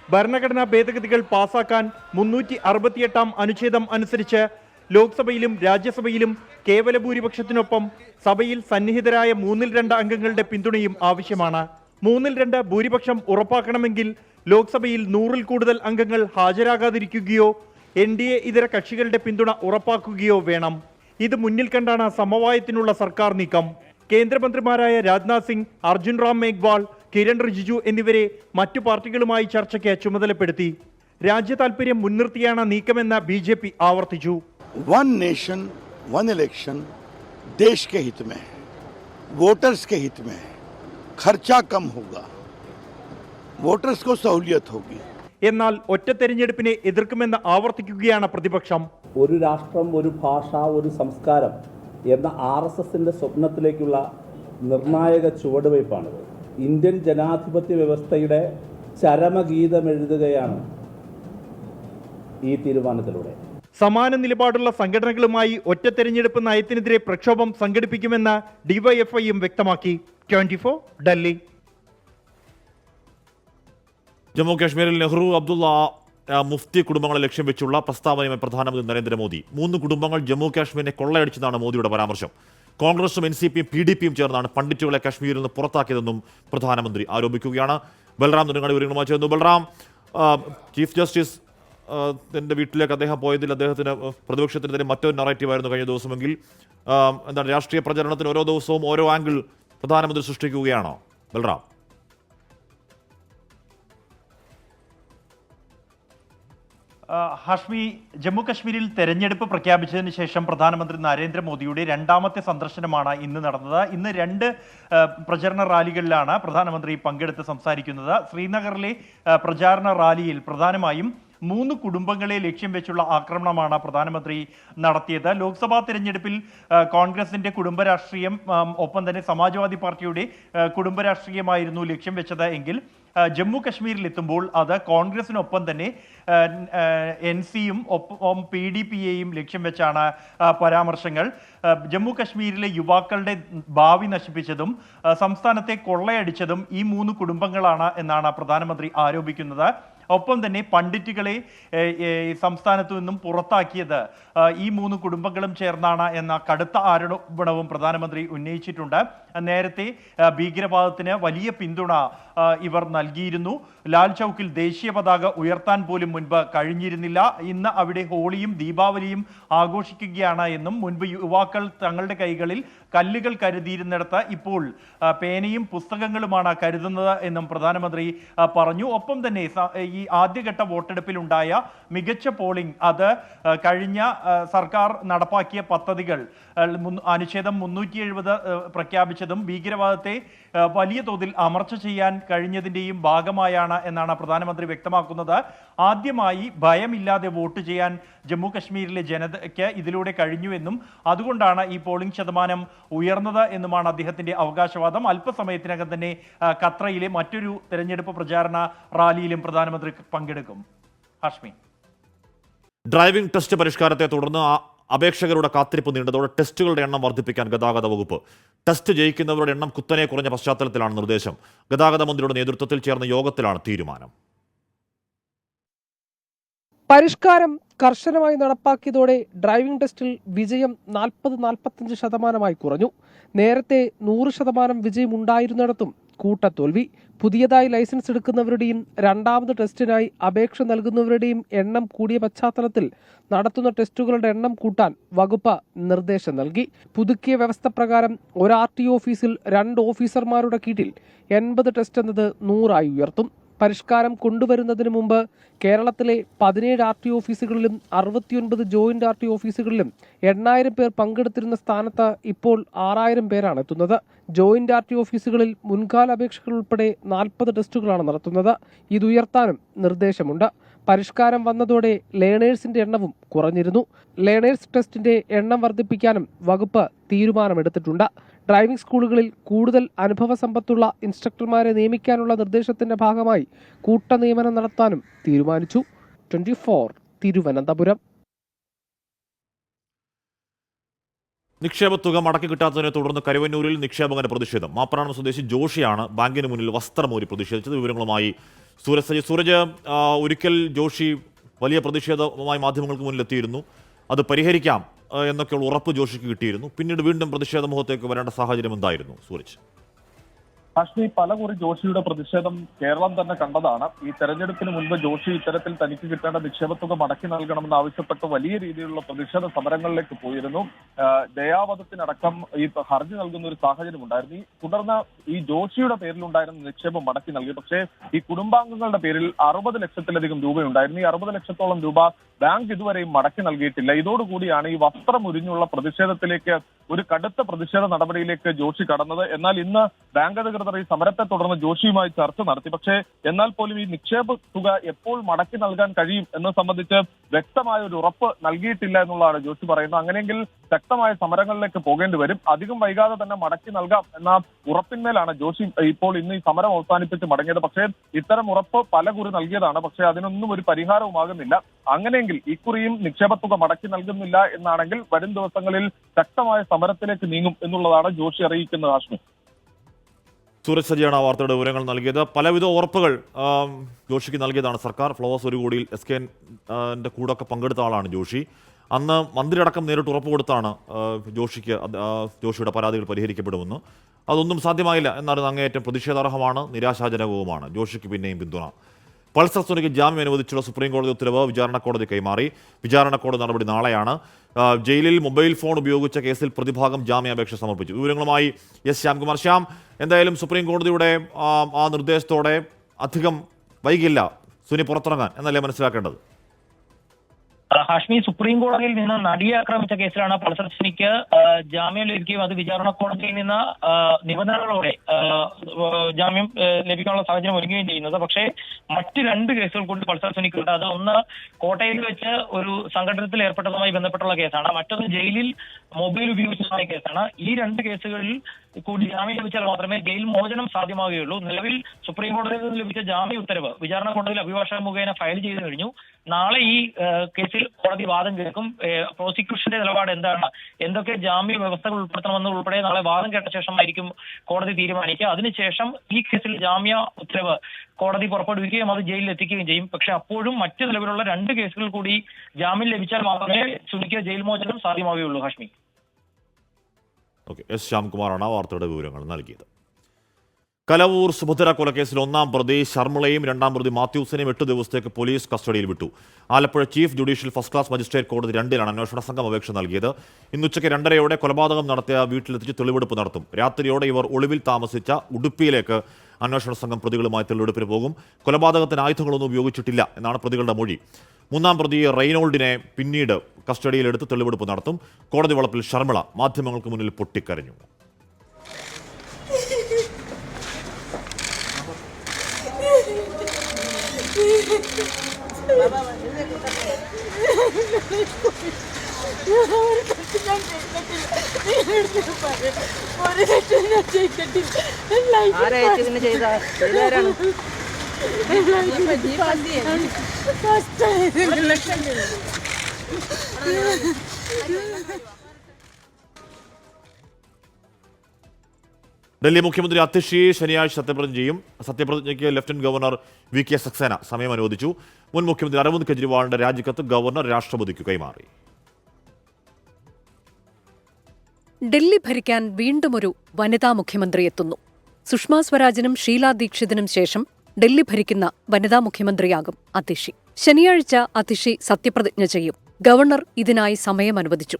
ഭരണഘടനാ ഭേദഗതികൾ പാസാക്കാൻ 368-ാം അനുച്ഛേദം അനുസരിച്ച് ലോക്സഭയിലും രാജ്യസഭയിലും കേവല ഭൂരിപക്ഷത്തിനൊപ്പം സഭയിൽ സന്നിഹിതരായ 2/3 അംഗങ്ങളുടെ പിന്തുണയും ആവശ്യമാണ്. 2/3 ഭൂരിപക്ഷം ഉറപ്പാക്കണമെങ്കിൽ ലോക്സഭയിൽ 100-ൽ കൂടുതൽ അംഗങ്ങൾ ഹാജരാകാതിരിക്കുകയോ NDA ഇതര കക്ഷികളുടെ പിന്തുണ ഉറപ്പാക്കുകയോ വേണം. ഇത് മുന്നിൽ കണ്ടാണ് സമവായത്തിനുള്ള സർക്കാർ നീക്കം. കേന്ദ്രമന്ത്രിമാരായ രാജ്നാഥ് സിംഗ്, അർജുൻ റാം മേഘ്വാൾ, കിരൺ റിജിജു എന്നിവരെ മറ്റു പാർട്ടികളുമായി ചർച്ചയ്ക്ക് ചുമതലപ്പെടുത്തി. രാജ്യ താൽപര്യം മുൻനിർത്തിയാണ് നീക്കമെന്ന് BJP ആവർത്തിച്ചു. वन नेशन वन इलेक्शन देश के हित में, वोटर्स के हित में, खर्चा कम होगा, वोटर्स को सहूलियत होगी. എന്നാൽ ഒറ്റ തെരഞ്ഞെടുപ്പിനെ എതിർക്കുമെന്ന് ആവർത്തിക്കുകയാണ് പ്രതിപക്ഷം. ഒരു രാഷ്ട്രം, ഒരു ഭാഷ, ഒരു സംസ്കാരം എന്ന RSSന്റെ സ്വപ്നത്തിലേക്കുള്ള നിർണായക ചുവടുവയ്പ്പാണിത്. ഇന്ത്യൻ ജനാധിപത്യ വ്യവസ്ഥയുടെ ചരമഗീതം എഴുതുകയാണ് ഈ തീരുമാനത്തിലൂടെ. സമാന നിലപാടുള്ള സംഘടനകളുമായി ഒറ്റ തെരഞ്ഞെടുപ്പ് നയത്തിനെതിരെ പ്രക്ഷോഭം സംഘടിപ്പിക്കുമെന്ന് DYFIയും വ്യക്തമാക്കി. 24 ഡൽഹി. ജമ്മു കാശ്മീരിൽ നെഹ്റു അബ്ദുള്ള മുഫ്തി കുടുംബങ്ങളെ ലക്ഷ്യം വെച്ചുള്ള പ്രസ്താവനയുമായി പ്രധാനമന്ത്രി നരേന്ദ്രമോദി. 3 കുടുംബങ്ങൾ ജമ്മു കാശ്മീരിനെ കൊള്ളയടിച്ചതാണ് മോദിയുടെ പരാമർശം. കോൺഗ്രസും NCPയും PDPയും ചേർന്നാണ് പണ്ഡിറ്റുകളെ കാശ്മീരിൽ നിന്ന് പുറത്താക്കിയതെന്നും പ്രധാനമന്ത്രി ആരോപിക്കുകയാണ്. ബൽറാം നെടുങ്ങാടി വിവരങ്ങളുമായി ചേർന്നു. ബൽറാം, ചീഫ് ജസ്റ്റിസ് എൻ്റെ വീട്ടിലേക്ക് അദ്ദേഹം പോയതിൽ അദ്ദേഹത്തിന് പ്രതിപക്ഷത്തിനെതിരെ മറ്റൊരു നറേറ്റീവായിരുന്നു കഴിഞ്ഞ ദിവസമെങ്കിൽ എന്താണ് രാഷ്ട്രീയ പ്രചരണത്തിന് ഓരോ ദിവസവും ഓരോ ആംഗിൾ പ്രധാനമന്ത്രി സൃഷ്ടിക്കുകയാണോ ബൽറാം? ഹാഷ്മി, ജമ്മു കശ്മീരിൽ തെരഞ്ഞെടുപ്പ് പ്രഖ്യാപിച്ചതിന് ശേഷം പ്രധാനമന്ത്രി നരേന്ദ്രമോദിയുടെ 2ാമത്തെ സന്ദർശനമാണ് ഇന്ന് നടന്നത്. ഇന്ന് 2 പ്രചരണ റാലികളിലാണ് പ്രധാനമന്ത്രി പങ്കെടുത്ത് സംസാരിക്കുന്നത്. ശ്രീനഗറിലെ പ്രചാരണ റാലിയിൽ പ്രധാനമായും 3 കുടുംബങ്ങളെ ലക്ഷ്യം വെച്ചുള്ള ആക്രമണമാണ് പ്രധാനമന്ത്രി നടത്തിയത്. ലോക്സഭാ തെരഞ്ഞെടുപ്പിൽ കോൺഗ്രസിന്റെ കുടുംബ രാഷ്ട്രീയം ഒപ്പം തന്നെ സമാജ്വാദി പാർട്ടിയുടെ കുടുംബ രാഷ്ട്രീയമായിരുന്നു ലക്ഷ്യം വെച്ചത് എങ്കിൽ ജമ്മു കശ്മീരിൽ എത്തുമ്പോൾ അത് കോൺഗ്രസിനൊപ്പം തന്നെ NCയും ഒപ്പം PDPയെയും ലക്ഷ്യം വെച്ചാണ് പരാമർശങ്ങൾ. ജമ്മു കശ്മീരിലെ യുവാക്കളുടെ ഭാവി നശിപ്പിച്ചതും സംസ്ഥാനത്തെ കൊള്ളയടിച്ചതും ഈ 3 കുടുംബങ്ങളാണ് എന്നാണ് പ്രധാനമന്ത്രി ആരോപിക്കുന്നത്. ഒപ്പം തന്നെ പണ്ഡിറ്റുകളെ സംസ്ഥാനത്തു നിന്നും പുറത്താക്കിയത് ഈ 3 കുടുംബങ്ങളും ചേർന്നാണ് എന്ന കടുത്ത ആരോപണവും പ്രധാനമന്ത്രി ഉന്നയിച്ചിട്ടുണ്ട്. നേരത്തെ ഭീകരവാദത്തിന് വലിയ പിന്തുണ ഇവർ നൽകിയിരുന്നു. ലാൽ ചൗക്കിൽ ദേശീയ പതാക ഉയർത്താൻ പോലും മുൻപ് കഴിഞ്ഞിരുന്നില്ല. ഇന്ന് അവിടെ ഹോളിയും ദീപാവലിയും ആഘോഷിക്കുകയാണ് എന്നും മുൻപ് യുവാക്കൾ തങ്ങളുടെ കൈകളിൽ കല്ലുകൾ കരുതിയിരുന്നിടത്ത് ഇപ്പോൾ പേനയും പുസ്തകങ്ങളുമാണ് കരുതുന്നത് എന്നും പ്രധാനമന്ത്രി പറഞ്ഞു. ഒപ്പം തന്നെ ഈ ആദ്യഘട്ട വോട്ടെടുപ്പിലുണ്ടായ മികച്ച പോളിംഗ് അത് കഴിഞ്ഞ സർക്കാർ നടപ്പാക്കിയ പദ്ധതികൾ അനുച്ഛേദം 370 പ്രഖ്യാപിച്ചതും ഭീകരവാദത്തെ വലിയ തോതിൽ അമർച്ച ചെയ്യാൻ കഴിഞ്ഞതിൻ്റെയും ഭാഗമായാണ് എന്നാണ് പ്രധാനമന്ത്രി വ്യക്തമാക്കുന്നത്. ആദ്യമായി ഭയമില്ലാതെ വോട്ട് ചെയ്യാൻ ജമ്മു കശ്മീരിലെ ജനതയ്ക്ക് ഇതിലൂടെ കഴിഞ്ഞുവെന്നും അതുകൊണ്ടാണ് ഈ പോളിംഗ് ശതമാനം ഉയർന്നത് എന്നുമാണ് അദ്ദേഹത്തിന്റെ അവകാശവാദം. അല്പസമയത്തിനകം തന്നെ ഖത്രയിലെ മറ്റൊരു തെരഞ്ഞെടുപ്പ് പ്രചാരണ റാലിയിലും പ്രധാനമന്ത്രി പങ്കെടുക്കും. ഹാഷ്മി, ഡ്രൈവിംഗ് ടെസ്റ്റ് പരിഷ്കാരത്തെ തുടർന്ന് അപേക്ഷകരുടെ കാത്തിരിപ്പ് നീണ്ടതോടെ ടെസ്റ്റുകളുടെ എണ്ണം വർദ്ധിപ്പിക്കാൻ ഗതാഗത വകുപ്പ്. ടെസ്റ്റ് ജയിക്കുന്നവരുടെ എണ്ണം കുത്തനെ കുറഞ്ഞ പശ്ചാത്തലത്തിലാണ് നിർദ്ദേശം. ഗതാഗത മന്ത്രിയുടെ നേതൃത്വത്തിൽ ചേർന്ന യോഗത്തിലാണ് തീരുമാനം. പരിഷ്കാരം കർശനമായി നടപ്പാക്കിയതോടെ ഡ്രൈവിംഗ് ടെസ്റ്റിൽ വിജയം 40-45% കുറഞ്ഞു. നേരത്തെ 100% വിജയം ഉണ്ടായിരുന്നിടത്തും കൂട്ടത്തോൽവി. പുതിയതായി ലൈസൻസ് എടുക്കുന്നവരുടെയും രണ്ടാമത് ടെസ്റ്റിനായി അപേക്ഷ നൽകുന്നവരുടെയും എണ്ണം കൂടിയ പശ്ചാത്തലത്തിൽ നടത്തുന്ന ടെസ്റ്റുകളുടെ എണ്ണം കൂട്ടാൻ വകുപ്പ് നിർദ്ദേശം നൽകി. പുതുക്കിയ വ്യവസ്ഥ പ്രകാരം ഒരു RTO ഓഫീസിൽ 2 ഓഫീസർമാരുടെ കീഴിൽ 80 ടെസ്റ്റ് എന്നത് 100 ഉയർത്തും. പരിഷ്കാരം കൊണ്ടുവരുന്നതിന് മുമ്പ് കേരളത്തിലെ 17 RTO ഓഫീസുകളിലും 69 ജോയിന്റ് RTO ഓഫീസുകളിലും 8000 പേർ പങ്കെടുത്തിരുന്ന സ്ഥാനത്ത് ഇപ്പോൾ 6000 പേരാണ് എത്തുന്നത്. ജോയിന്റ് RTO ഓഫീസുകളിൽ മുൻകാല അപേക്ഷകൾ ഉൾപ്പെടെ 40 ടെസ്റ്റുകളാണ് നടത്തുന്നത്. ഇതുയർത്താനും നിർദ്ദേശമുണ്ട്. പരിഷ്കാരം വന്നതോടെ ലേണേഴ്സിന്റെ എണ്ണവും കുറഞ്ഞിരുന്നു. ലേണേഴ്സ് ടെസ്റ്റിന്റെ എണ്ണം വർദ്ധിപ്പിക്കാനും വകുപ്പ് തീരുമാനമെടുത്തിട്ടുണ്ട്. ഡ്രൈവിംഗ് സ്കൂളുകളിൽ കൂടുതൽ അനുഭവ സമ്പത്തുള്ള ഇൻസ്ട്രക്ടർമാരെ നിയമിക്കാനുള്ള നിർദ്ദേശത്തിന്റെ ഭാഗമായി കൂട്ടനിയമനം നടത്താനും തീരുമാനിച്ചു. 24 തിരുവനന്തപുരം. നിക്ഷേപ തുക മടക്കി കിട്ടാത്തതിനെ തുടർന്ന് കരുവന്നൂരിൽ നിക്ഷേപകന്റെ പ്രതിഷേധം. മാപ്പനാട് സ്വദേശി ജോഷിയാണ് ബാങ്കിന് മുന്നിൽ വസ്ത്രമൂരി പ്രതിഷേധിച്ചത്. വിവരങ്ങളുമായി സൂരജ്, ഒരിക്കൽ ജോഷി വലിയ പ്രതിഷേധവുമായി മാധ്യമങ്ങൾക്ക് മുന്നിലെത്തിയിരുന്നു. അത് പരിഹരിക്കാം എന്നൊക്കെയുള്ള ഉറപ്പ് ജോഷിക്ക് കിട്ടിയിരുന്നു. പിന്നീട് വീണ്ടും പ്രതിഷേധ മുഖത്തേക്ക് വരേണ്ട സാഹചര്യം എന്തായിരുന്നു സൂരജ്? ഹാഷ്മി, പലകുറി ജോഷിയുടെ പ്രതിഷേധം കേരളം തന്നെ കണ്ടതാണ്. ഈ തെരഞ്ഞെടുപ്പിന് മുൻപ് ജോഷി ഇത്തരത്തിൽ തനിക്ക് കിട്ടേണ്ട നിക്ഷേപത്തുക മടക്കി നൽകണമെന്ന് ആവശ്യപ്പെട്ട് വലിയ രീതിയിലുള്ള പ്രതിഷേധ സമരങ്ങളിലേക്ക് പോയിരുന്നു. ദയാവധത്തിനടക്കം ഈ ഹർജി നൽകുന്ന ഒരു സാഹചര്യം ഉണ്ടായിരുന്നു. തുടർന്ന് ഈ ജോഷിയുടെ പേരിലുണ്ടായിരുന്ന നിക്ഷേപം മടക്കി നൽകി. പക്ഷേ ഈ കുടുംബാംഗങ്ങളുടെ പേരിൽ 60 ലക്ഷത്തിലധികം രൂപയുണ്ടായിരുന്നു. ഈ 60 ലക്ഷത്തോളം രൂപ ബാങ്ക് ഇതുവരെയും മടക്കി നൽകിയിട്ടില്ല. ഇതോടുകൂടിയാണ് ഈ വസ്ത്രം ഉരിഞ്ഞുള്ള പ്രതിഷേധത്തിലേക്ക്, ഒരു കടുത്ത പ്രതിഷേധ നടപടിയിലേക്ക് ജോഷി കടന്നത്. എന്നാൽ ഇന്ന് ബാങ്ക് അധികൃതർ ഈ സമരത്തെ തുടർന്ന് ജോഷിയുമായി ചർച്ച നടത്തി. പക്ഷേ എന്നാൽ പോലും ഈ നിക്ഷേപ തുക എപ്പോൾ മടക്കി നൽകാൻ കഴിയും എന്നത് സംബന്ധിച്ച് വ്യക്തമായ ഒരു ഉറപ്പ് നൽകിയിട്ടില്ല എന്നുള്ളതാണ് ജോഷി പറയുന്നത്. അങ്ങനെയെങ്കിൽ ശക്തമായ സമരങ്ങളിലേക്ക് പോകേണ്ടി വരും. അധികം വൈകാതെ തന്നെ മടക്കി നൽകാം എന്ന ഉറപ്പിന്മേലാണ് ജോഷി ഇപ്പോൾ ഇന്ന് ഈ സമരം അവസാനിപ്പിച്ച് മടങ്ങിയത്. പക്ഷേ ഇത്തരം ഉറപ്പ് പലകുറി നൽകിയതാണ്. പക്ഷേ അതിനൊന്നും ഒരു പരിഹാരവുമാകുന്നില്ല. അങ്ങനെയെങ്കിൽ ഇക്കുറിയും നിക്ഷേപ തുക മടക്കി നൽകുന്നില്ല എന്നാണെങ്കിൽ വരും ദിവസങ്ങളിൽ ശക്തമായ സമരത്തിലേക്ക് നീങ്ങും എന്നുള്ളതാണ് ജോഷി അറിയിക്കുന്നത്. ഹാഷ്മി, സൂരജ് സജിയാണ് വാർത്തയുടെ വിവരങ്ങൾ നൽകിയത്. പലവിധ ഉറപ്പുകൾ ജോഷിക്ക് നൽകിയതാണ് സർക്കാർ. ഫ്ലവേഴ്സ് ഒരു കോടിയിൽ SKന്റെ കൂടൊക്കെ പങ്കെടുത്ത ആളാണ് ജോഷി. അന്ന് മന്ത്രി അടക്കം നേരിട്ട് ഉറപ്പ് കൊടുത്താണ് ജോഷിയുടെ പരാതികൾ പരിഹരിക്കപ്പെടുമെന്ന്. അതൊന്നും സാധ്യമായില്ല എന്നാണ് അങ്ങേയറ്റം പ്രതിഷേധാർഹമാണ്, നിരാശാജനകവുമാണ്. ജോഷിക്ക് പിന്നെയും പിന്തുണ. പൾസർ സുനിക്ക് ജാമ്യം അനുവദിച്ചുള്ള സുപ്രീം കോടതി ഉത്തരവ് വിചാരണ കോടതി കൈമാറി. വിചാരണ കോടതി നടപടി നാളെയാണ്. ജയിലിൽ മൊബൈൽ ഫോൺ ഉപയോഗിച്ച കേസിൽ പ്രതിഭാഗം ജാമ്യാപേക്ഷ സമർപ്പിച്ചു. വിവരങ്ങളുമായി എസ് ശ്യാംകുമാർ. ശ്യാം, എന്തായാലും സുപ്രീം കോടതിയുടെ ആ നിർദ്ദേശത്തോടെ അധികം വൈകില്ല സുനി പുറത്തിറങ്ങാൻ എന്നല്ലേ മനസ്സിലാക്കേണ്ടത്? ഹാഷ്മി, സുപ്രീം കോടതിയിൽ നിന്ന് നടിയെ ആക്രമിച്ച കേസിലാണ് പൾസർ സുനിക്ക് ജാമ്യം ലഭിക്കുകയും അത് വിചാരണ കോടതിയിൽ നിന്ന് നിബന്ധനകളോടെ ജാമ്യം ലഭിക്കാനുള്ള സാഹചര്യം ഒരുങ്ങുകയും ചെയ്യുന്നത്. പക്ഷേ മറ്റ് 2 കേസുകൾ കൂടി പൾസർ സുനിക്കുണ്ട്. അത് ഒന്ന് കോട്ടയിൽ വെച്ച് ഒരു സംഘടനത്തിൽ ഏർപ്പെട്ടതുമായി ബന്ധപ്പെട്ടുള്ള കേസാണ്, മറ്റൊന്ന് ജയിലിൽ മൊബൈൽ ഉപയോഗിച്ചതുമായ കേസാണ്. ഈ 2 കേസുകളിൽ കൂടി ജാമ്യം ലഭിച്ചാൽ മാത്രമേ ജയിൽ മോചനം സാധ്യമാവുകയുള്ളൂ. നിലവിൽ സുപ്രീം കോടതിയിൽ നിന്ന് ലഭിച്ച ജാമ്യ ഉത്തരവ് വിചാരണ കോടതിയിൽ അഭിഭാഷക മുഖേന ഫയൽ ചെയ്തു കഴിഞ്ഞു. നാളെ ഈ കേസിൽ കോടതി വാദം കേൾക്കും. പ്രോസിക്യൂഷന്റെ നിലപാട് എന്താണ്, എന്തൊക്കെ ജാമ്യ വ്യവസ്ഥകൾ ഉൾപ്പെടുത്തണമെന്ന് ഉൾപ്പെടെ നാളെ വാദം കേട്ട ശേഷമായിരിക്കും കോടതി തീരുമാനിക്കുക. അതിനുശേഷം ഈ കേസിൽ ജാമ്യ ഉത്തരവ് കോടതി പുറപ്പെടുവിക്കുകയും അത് ജയിലിൽ എത്തിക്കുകയും ചെയ്യും. പക്ഷെ അപ്പോഴും മറ്റു നിലവിലുള്ള 2 കേസുകൾ കൂടി ജാമ്യം ലഭിച്ചാൽ മാത്രമേ സുനിക്ക് ജയിൽ മോചനം സാധ്യമാവുകയുള്ളൂ. ഹാഷ്മി. എസ് ശ്യാംകുമാറാണ് വാർത്തയുടെ വിവരങ്ങൾ നൽകിയത്. കലവൂർ സുഭദ്ര കൊലക്കേസിൽ 1-ാം പ്രതി ശർമിളയും 2-ാം പ്രതി മാത്യൂസിനെയും 8 ദിവസത്തേക്ക് പോലീസ് കസ്റ്റഡിയിൽ വിട്ടു. Alappuzha chief judicial first class magistrate കോടതി 2-ലാണ് അന്വേഷണ സംഘം അപേക്ഷ നൽകിയത്. ഇന്നുച്ചയ്ക്ക് 2:30 കൊലപാതകം നടത്തിയ വീട്ടിലെത്തിച്ച് തെളിവെടുപ്പ് നടത്തും. രാത്രിയോടെ ഇവർ ഒളിവിൽ താമസിച്ച ഉടുപ്പിയിലേക്ക് അന്വേഷണ സംഘം പ്രതികളുമായി തെളിവെടുപ്പിന് പോകും. കൊലപാതകത്തിന് ആയുധങ്ങളൊന്നും ഉപയോഗിച്ചിട്ടില്ല എന്നാണ് പ്രതികളുടെ മൊഴി. 3-ാം പ്രതി റെയ്നോൾഡിനെ പിന്നീട് കസ്റ്റഡിയിലെടുത്ത് തെളിവെടുപ്പ് നടത്തും. കോടതി വളപ്പിൽ ശർമിള മാധ്യമങ്ങൾക്ക് മുന്നിൽ പൊട്ടിക്കരഞ്ഞു. ഡൽഹി മുഖ്യമന്ത്രി അതിഷി ശനിയാഴ്ച സത്യപ്രതിജ്ഞ ചെയ്യും. സത്യപ്രതിജ്ഞയ്ക്ക് ലഫ്റ്റനന്റ് ഗവർണർ VK സക്സേന സമയം അനുവദിച്ചു. മുൻ മുഖ്യമന്ത്രി അരവിന്ദ് കെജ്രിവാളിന്റെ രാജിക്കത്ത് ഗവർണർ രാഷ്ട്രപതിക്ക് കൈമാറി. ഡൽഹി ഭരിക്കാൻ വീണ്ടും ഒരു വനിതാ മുഖ്യമന്ത്രി എത്തുന്നു. സുഷമാ സ്വരാജിനും ഷീലാ ദീക്ഷിതിനും ശേഷം ഡൽഹി ഭരിക്കുന്ന വനിതാ മുഖ്യമന്ത്രിയാകും അതിഷി. ശനിയാഴ്ച അതിഷി സത്യപ്രതിജ്ഞ ചെയ്യും. ഗവർണർ ഇതിനായി സമയം അനുവദിച്ചു.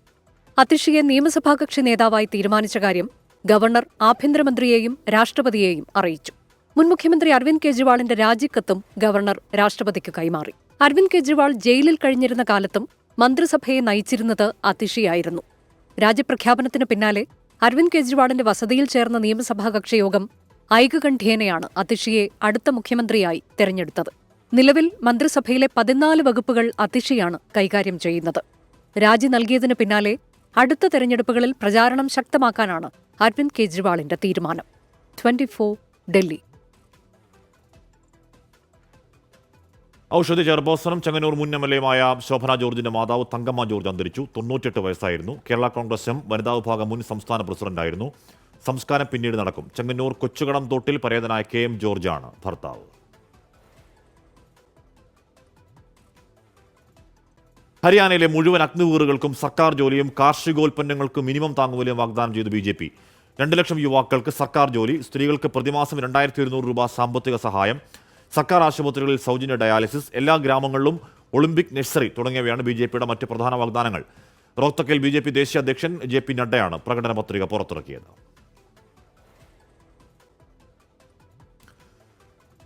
അതിഷിയെ നിയമസഭാ കക്ഷി നേതാവായി തീരുമാനിച്ച കാര്യം ഗവർണർ ആഭ്യന്തരമന്ത്രിയെയും രാഷ്ട്രപതിയെയും അറിയിച്ചു. മുൻ മുഖ്യമന്ത്രി അരവിന്ദ് കെജ്രിവാളിന്റെ രാജിക്കത്തും ഗവർണർ രാഷ്ട്രപതിക്ക് കൈമാറി. അരവിന്ദ് കെജ്രിവാൾ ജയിലിൽ കഴിഞ്ഞിരുന്ന കാലത്തും മന്ത്രിസഭയെ നയിച്ചിരുന്നത് അതിഷിയായിരുന്നു. രാജ്യപ്രഖ്യാപനത്തിന് പിന്നാലെ അരവിന്ദ് കെജ്രിവാളിന്റെ വസതിയിൽ ചേർന്ന നിയമസഭാ കക്ഷിയോഗം ഐകകണ്ഠ്യേനയാണ് അതിഷിയെ അടുത്ത മുഖ്യമന്ത്രിയായി തെരഞ്ഞെടുത്തത്. നിലവിൽ മന്ത്രിസഭയിലെ 14 വകുപ്പുകൾ അതിഷിയാണ് കൈകാര്യം ചെയ്യുന്നത്. രാജി നൽകിയതിനു പിന്നാലെ അടുത്ത തെരഞ്ഞെടുപ്പുകളിൽ പ്രചാരണം ശക്തമാക്കാനാണ് അരവിന്ദ് കെജ്രിവാളിന്റെ തീരുമാനം. 24 ഡൽഹി. ഔഷധി ചെയർപേഴ്സണും ചെങ്ങന്നൂർ മുൻ MLA-യുമായ ശോഭന ജോർജിന്റെ മാതാവ് തങ്കമ്മ ജോർജ് അന്തരിച്ചു. 98 വയസ്സായിരുന്നു. കേരള കോൺഗ്രസ് എം വനിതാ വിഭാഗം മുൻ സംസ്ഥാന പ്രസിഡന്റായിരുന്നു. സംസ്കാരം പിന്നീട് നടക്കും. ചെങ്ങന്നൂർ കൊച്ചുകടം തോട്ടിൽ പരേതനായ KM ജോർജാണ് ഭർത്താവ്. ഹരിയാനയിലെ മുഴുവൻ അഗ്നിവീറുകൾക്കും സർക്കാർ ജോലിയും കാർഷികോൽപ്പന്നങ്ങൾക്ക് മിനിമം താങ്ങുവിലയും വാഗ്ദാനം ചെയ്തു BJP. 2 ലക്ഷം യുവാക്കൾക്ക് സർക്കാർ ജോലി, സ്ത്രീകൾക്ക് പ്രതിമാസം 2200 രൂപ സാമ്പത്തിക സഹായം, സർക്കാർ ആശുപത്രികളിൽ സൗജന്യ ഡയാലിസിസ്, എല്ലാ ഗ്രാമങ്ങളിലും ഒളിമ്പിക് നഴ്സറി തുടങ്ങിയവയാണ് BJPയുടെ മറ്റ് പ്രധാന വാഗ്ദാനങ്ങൾ. റോഹ്തക്കിൽ BJP ദേശീയ അധ്യക്ഷൻ JP നഡ്ഡയാണ് പ്രകടന പത്രിക പുറത്തിറക്കിയത്.